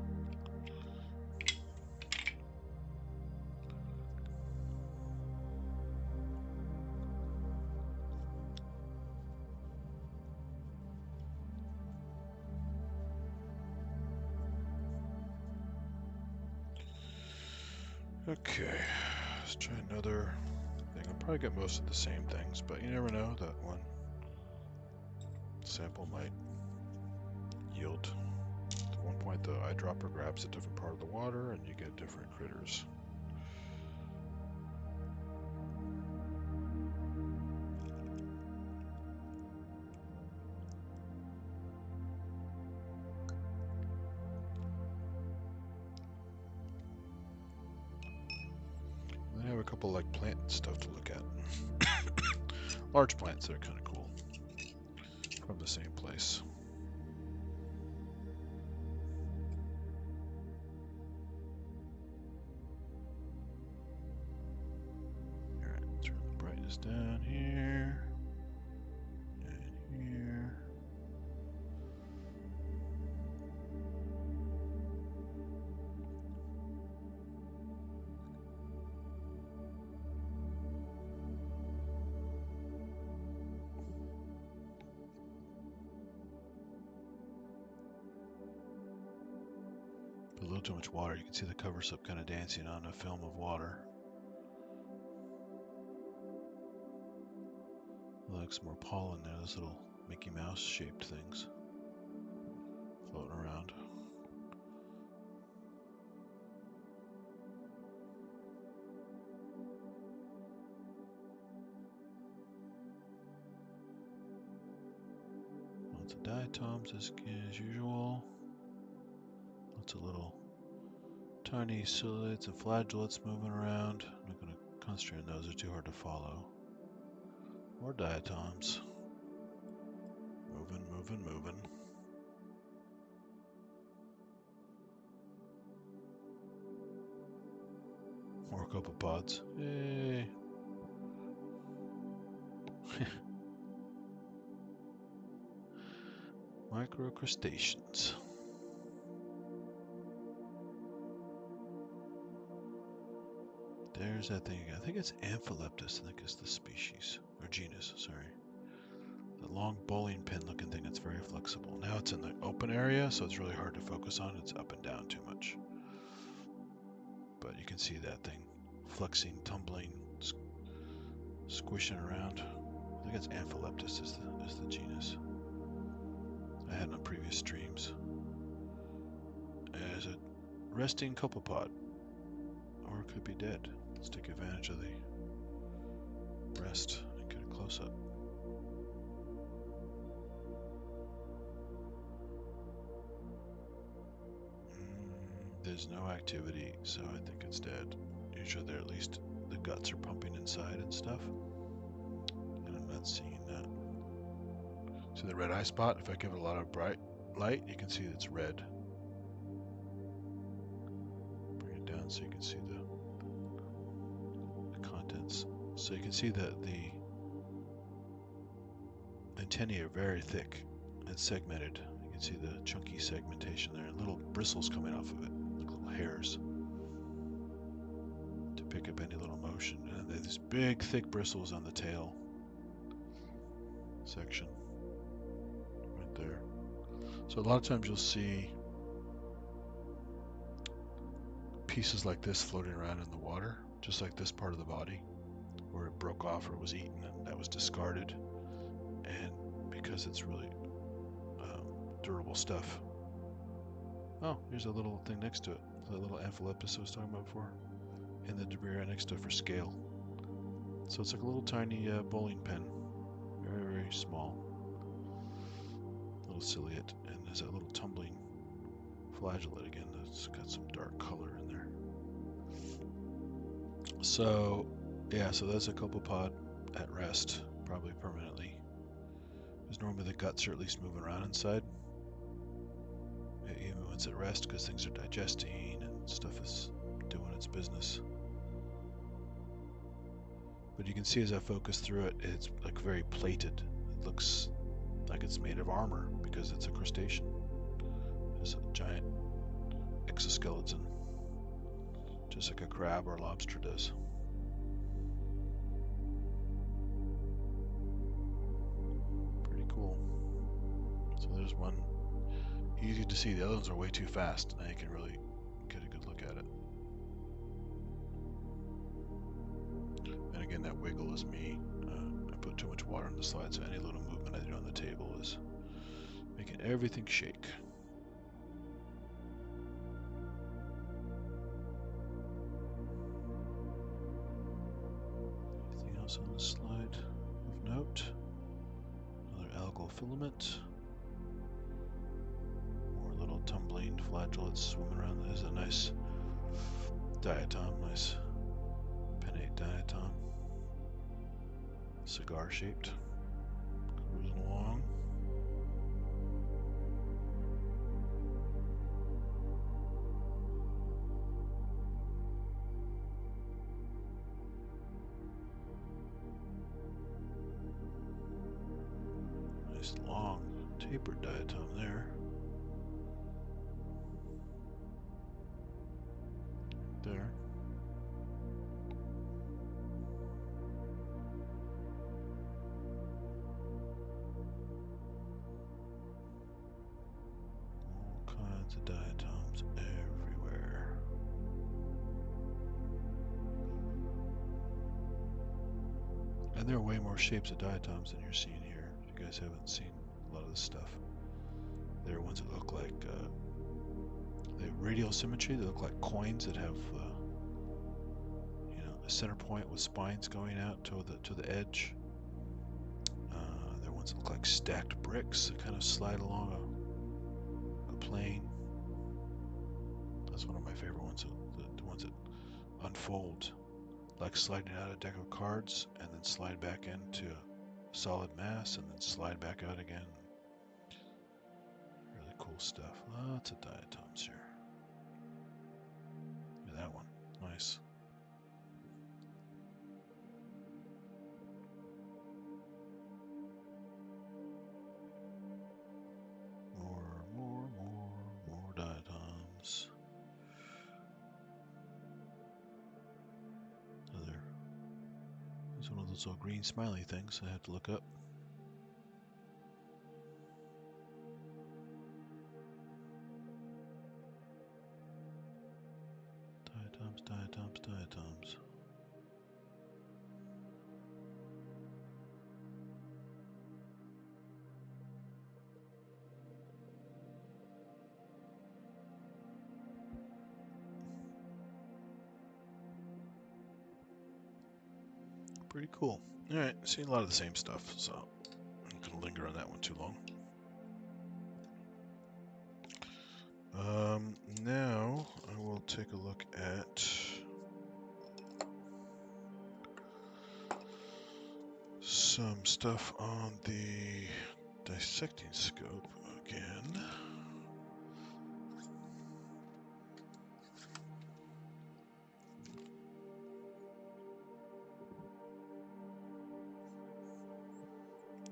Okay, let's try another thing. I'll probably get most of the same things, but you never know, that one sample might yield. At one point the eyedropper grabs a different part of the water and you get different critters. couple like plant stuff to look at. Large plants that are kind of cool from the same place. Alright, turn the brightness down here and here. A little too much water. You can see the cover slip kind of dancing on a film of water. Looks more pollen there. Those little Mickey Mouse shaped things floating around. Lots of diatoms as usual. Lots of little tiny ciliates and flagellates moving around. I'm not going to concentrate on those, they're too hard to follow. More diatoms. Moving, moving, moving. More copepods. Yay! Microcrustaceans. There's that thing again. I think it's Amphileptus, I think is the species, or genus, sorry. The long bowling pin looking thing that's very flexible. Now it's in the open area, so it's really hard to focus on. It's up and down too much. But you can see that thing flexing, tumbling, squishing around. I think it's Amphileptus is the genus. I had on previous streams. As a resting copepod, or it could be dead. Let's take advantage of the rest and get a close up. There's no activity, so I think it's dead. Usually there at least the guts are pumping inside and stuff. And I'm not seeing that. See the red eye spot? If I give it a lot of bright light, you can see it's red. Bring it down so you can see the contents. So you can see that the antennae are very thick and segmented. You can see the chunky segmentation there, and little bristles coming off of it, like little hairs, to pick up any little motion. And there's these big, thick bristles on the tail section, right there. So a lot of times you'll see pieces like this floating around in the water, just like this part of the body, where it broke off or was eaten and that was discarded. And because it's really durable stuff. Oh, here's a little thing next to it. That little Amphileptus I was talking about before. And the debris right next to it for scale. So it's like a little tiny bowling pin. Very, very small. Little ciliate. And there's that little tumbling flagellate again that's got some dark color in there. So, yeah, so that's a copepod at rest, probably permanently. Because normally the guts are at least moving around inside. Even when it's at rest, because things are digesting and stuff is doing its business. But you can see as I focus through it, it's like very plated. It looks like it's made of armor because it's a crustacean. It's a giant exoskeleton, just like a crab or a lobster does. Pretty cool. So there's one. Easy to see. The other ones are way too fast. Now you can really get a good look at it. And again, that wiggle is me. I put too much water on the slide, so any little movement I do on the table is making everything shake. Anything else on this slide of note? Another algal filament. Tumbling flagellates swimming around. There's a nice diatom, nice pinnate diatom, cigar shaped, cruising along. Nice long tapered diatom there. There. All kinds of diatoms everywhere. And there are way more shapes of diatoms than you're seeing here. If you guys haven't seen a lot of this stuff. There are ones that look like they have radial symmetry. They look like coins that have a center point with spines going out to the edge. There are ones that look like stacked bricks that kind of slide along a plane. That's one of my favorite ones. The ones that unfold like sliding out a deck of cards and then slide back into a solid mass and then slide back out again. Really cool stuff. Lots of diatoms here. Look at that one. Nice. More diatoms. There's one of those little green smiley things I have to look up. Diatoms. Pretty cool. Alright, seen a lot of the same stuff, so I'm not going to linger on that one too long. Now I will take a look at some stuff on the dissecting scope again.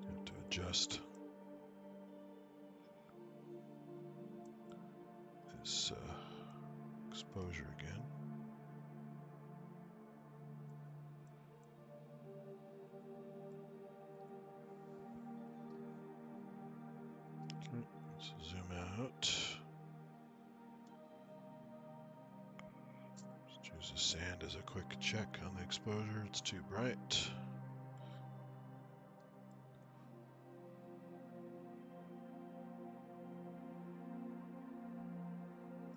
Have to adjust this exposure again. Okay, let's zoom out. Just use the sand as a quick check on the exposure. It's too bright.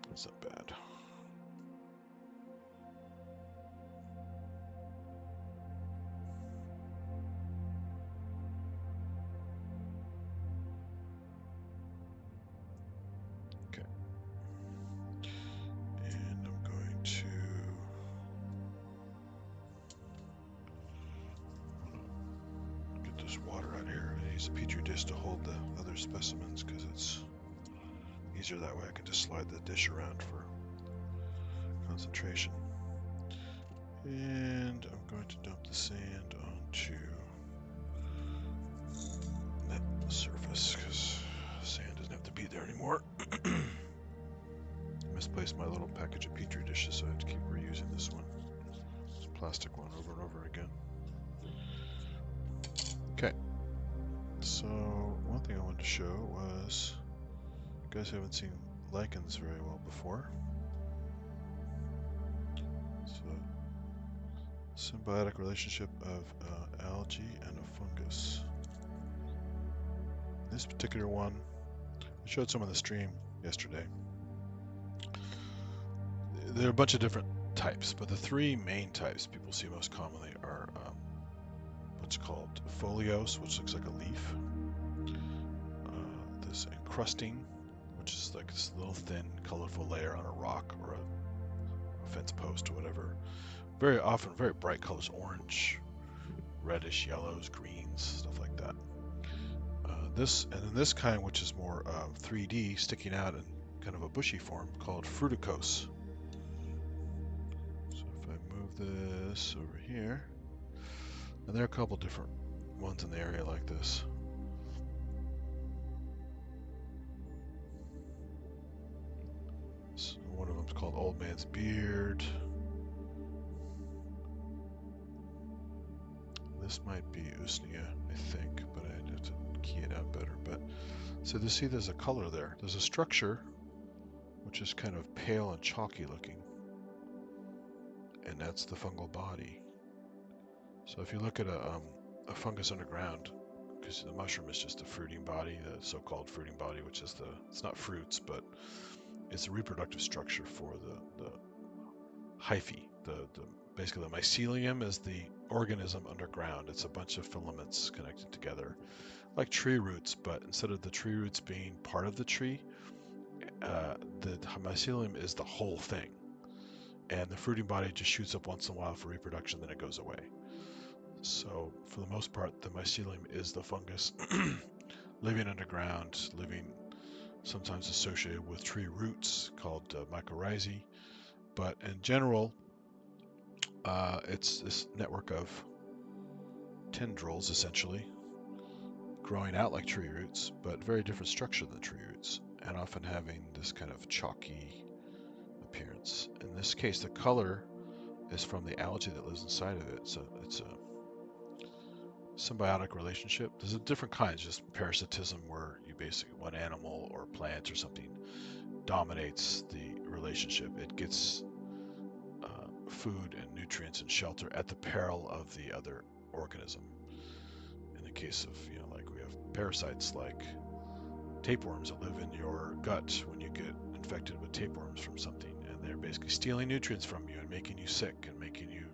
That's not bad. Okay. And I'm going to get this water out here. I use a petri dish to hold the other specimens because it's easier that way. I can just slide the dish around for concentration. And I'm going to dump the sand onto that surface because sand doesn't have to be there anymore. I misplaced my little package of petri dishes, so I have to keep reusing this one. This plastic one over and over again. Okay. So one thing I wanted to show was, you guys haven't seen lichens very well before. So, symbiotic relationship of algae and a fungus. This particular one, I showed some on the stream yesterday. There are a bunch of different types, but the three main types people see most commonly are what's called foliose, which looks like a leaf. This encrusting, which is like this little thin, colorful layer on a rock or a fence post or whatever. very often very bright colors, orange, reddish, yellows, greens, stuff like that. And then this kind, which is more 3D, sticking out in kind of a bushy form, called fruticose. So if I move this over here, and there are a couple different ones in the area like this. So one of them is called Old Man's Beard. This might be Usnea, I think, but I'd have to key it out better. But so to see there's a color there. There's a structure which is kind of pale and chalky looking, and that's the fungal body. So if you look at a fungus underground, because the mushroom is just a fruiting body, the so-called fruiting body, which is it's not fruits, but it's a reproductive structure for the hyphae. Basically the mycelium is the organism underground. It's a bunch of filaments connected together, like tree roots, but instead of the tree roots being part of the tree, the mycelium is the whole thing. And the fruiting body just shoots up once in a while for reproduction, then it goes away. So for the most part, the mycelium is the fungus living underground, living sometimes associated with tree roots called mycorrhizae. But in general, it's this network of tendrils, essentially, growing out like tree roots, but very different structure than tree roots, and often having this kind of chalky appearance. In this case, the color is from the algae that lives inside of it, so it's a symbiotic relationship. There's different kinds, just parasitism, where you basically, one animal or plant or something dominates the relationship. It gets food and nutrients and shelter at the peril of the other organism. In the case of, like we have parasites like tapeworms that live in your gut when you get infected with tapeworms from something, and they're basically stealing nutrients from you and making you sick and making you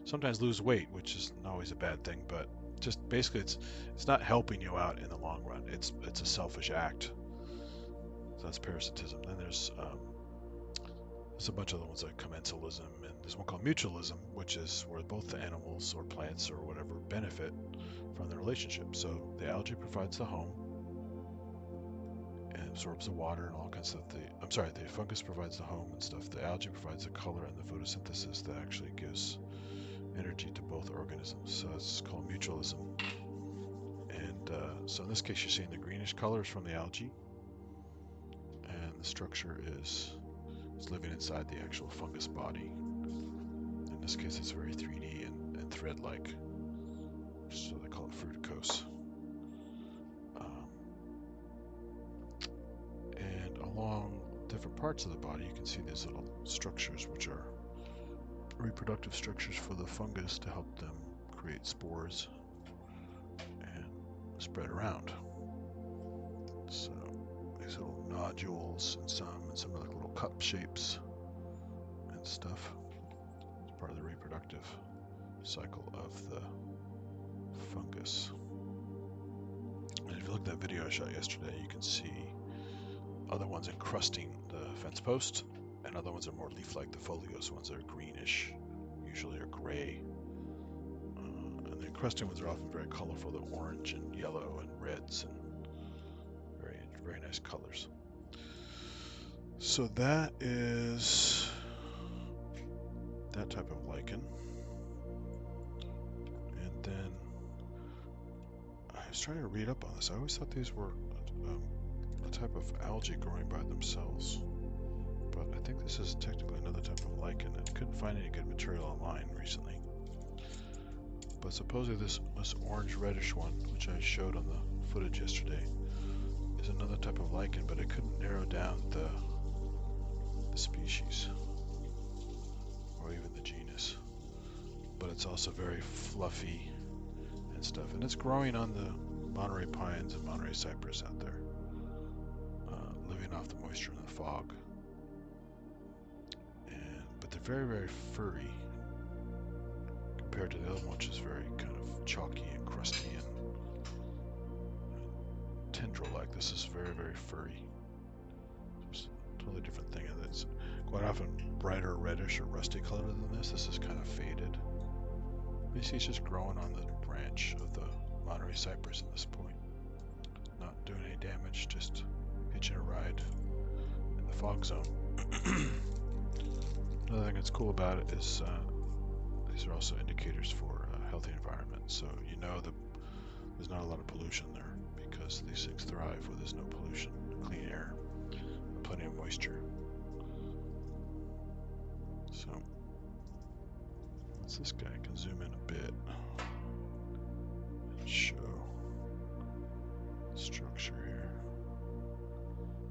sometimes lose weight, which is not always a bad thing, but just basically it's not helping you out in the long run. It's a selfish act. So that's parasitism. Then there's a bunch of other ones like commensalism, and there's one called mutualism, which is where both the animals or plants or whatever benefit from the relationship. So the algae provides the home and absorbs the water and all kinds of stuff. The fungus provides the home and stuff. The algae provides the color and the photosynthesis that actually gives energy to both organisms. So it's called mutualism. And so in this case, you're seeing the greenish colors from the algae, and the structure is living inside the actual fungus body. In this case, it's very 3D and thread-like, so they call it fruticose. And along different parts of the body, you can see these little structures, which are reproductive structures for the fungus to help them create spores and spread around. So these little nodules and some are like little cup shapes and stuff. It's part of the reproductive cycle of the fungus. And if you look at that video I shot yesterday, you can see other ones encrusting the fence post, and other ones are more leaf-like. The foliose ones are greenish, usually are gray. And the encrusting ones are often very colorful. They're orange and yellow and reds and very, very nice colors. So that is that type of lichen. And then I was trying to read up on this. I always thought these were a type of algae growing by themselves, but I think this is technically another type of lichen. I couldn't find any good material online recently. But supposedly this orange reddish one, which I showed on the footage yesterday, is another type of lichen, but I couldn't narrow down the species or even the genus. But it's also very fluffy and stuff, and it's growing on the Monterey pines and Monterey cypress out there, living off the moisture and the fog. But they're very, very furry compared to the other one, which is very kind of chalky and crusty and tendril-like. This is very, very furry. Just totally different thing, and it's quite often brighter reddish or rusty color than this. This is kind of faded. You see it's just growing on the branch of the Monterey cypress at this point. Not doing any damage, just hitching a ride in the fog zone. Another thing that's cool about it is these are also indicators for a healthy environment. So you know that there's not a lot of pollution there because these things thrive where there's no pollution, clean air, and plenty of moisture. So let's this guy can zoom in a bit and show the structure here.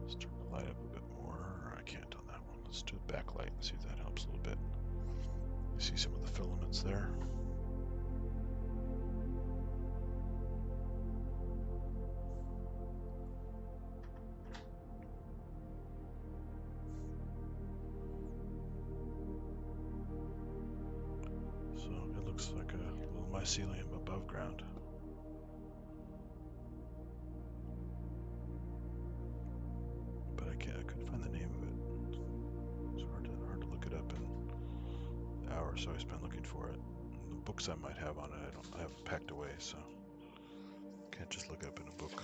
Let's turn the light up a bit more. I can't on that one. Let's do the backlight and see if that helps a little bit. You see some of the filaments there. So it looks like a little mycelium above ground. But I couldn't find the name of it. It's hard to look it up in the hour or so I spent looking for it. The books I might have on it, I have packed away, so can't just look it up in a book.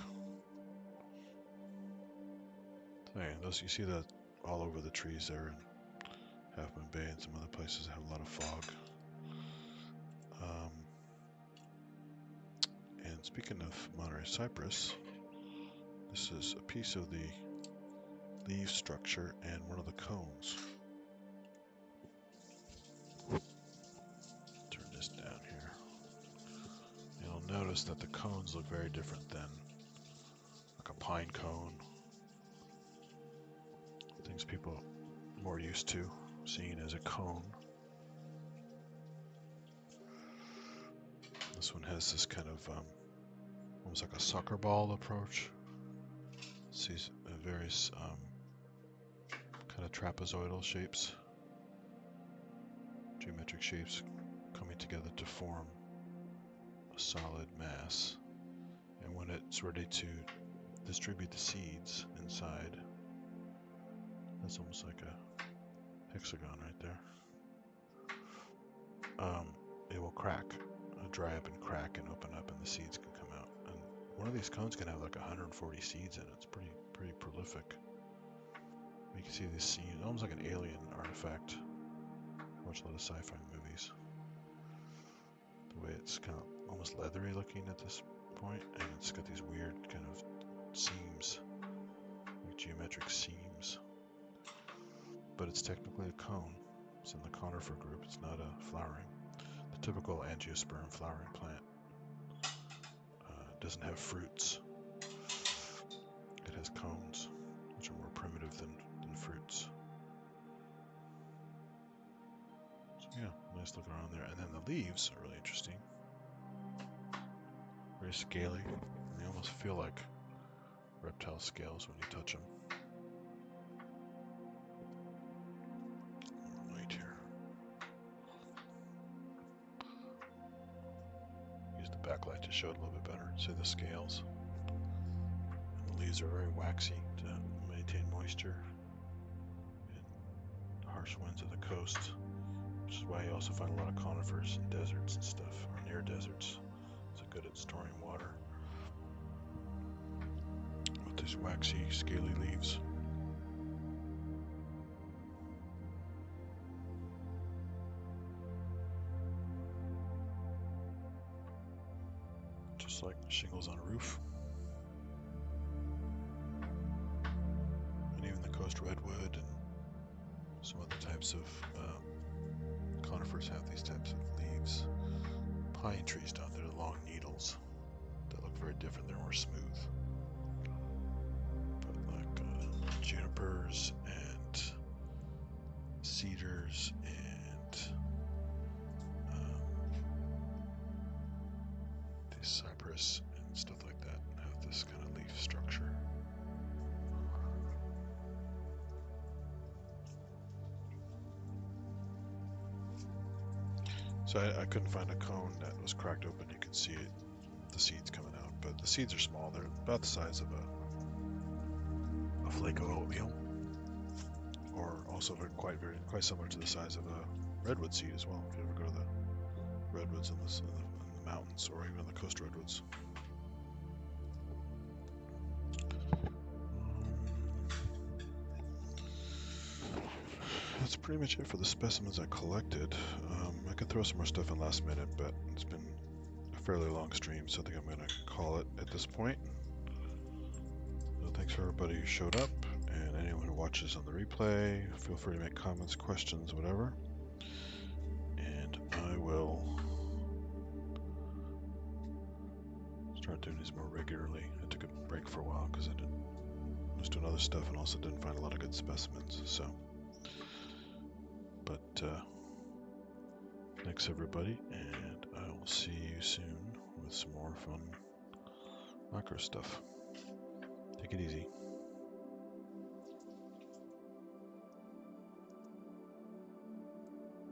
So yeah, those you see that all over the trees there in Half Moon Bay and some other places have a lot of fog. And speaking of Monterey cypress, this is a piece of the leaf structure and one of the cones. Turn this down here. You'll notice that the cones look very different than like a pine cone. Things people are more used to seeing as a cone. This one has this kind of almost like a soccer ball approach. Sees various kind of trapezoidal shapes, geometric shapes coming together to form a solid mass. And when it's ready to distribute the seeds inside, that's almost like a hexagon right there. It will crack, dry up and crack and open up, and the seeds can come out. And one of these cones can have like 140 seeds in it. It's pretty prolific. You can see these seeds, almost like an alien artifact. I watch a lot of sci-fi movies. The way it's kind of almost leathery looking at this point, and it's got these weird kind of seams, like geometric seams. But it's technically a cone. It's in the conifer group. It's not a flowering. The typical angiosperm flowering plant doesn't have fruits. It has cones, which are more primitive than fruits. So yeah, nice look around there. And then the leaves are really interesting. Very scaly. They almost feel like reptile scales when you touch them. Right here. Use the backlight to show it a little bit better. See the scales. And the leaves are very waxy to maintain moisture in harsh winds of the coast, which is why you also find a lot of conifers in deserts and stuff, or near deserts. It's good at storing water with these waxy, scaly leaves. Just like shingles on a roof. And even the coast redwood and some other types of conifers have these types of leaves. Pine trees don't. They're long needles that look very different. They're more smooth. But like junipers and cedars and these cypress and stuff like that have this kind of leaf structure. So I couldn't find a cone that was cracked open. You can see it, the seeds coming out, but the seeds are small. They're about the size of a flake of oatmeal. or also quite similar to the size of a redwood seed as well. If you ever go to the redwoods in the mountains or even the coast redwoods. That's pretty much it for the specimens I collected. I could throw some more stuff in last minute, but it's been a fairly long stream, so I think I'm going to call it at this point. So thanks for everybody who showed up, and anyone who watches on the replay. Feel free to make comments, questions, whatever. And I will start doing these more regularly. I took a break for a while because I was doing other stuff and also didn't find a lot of good specimens. So, but thanks everybody, and I will see you soon with some more fun micro stuff. Take it easy.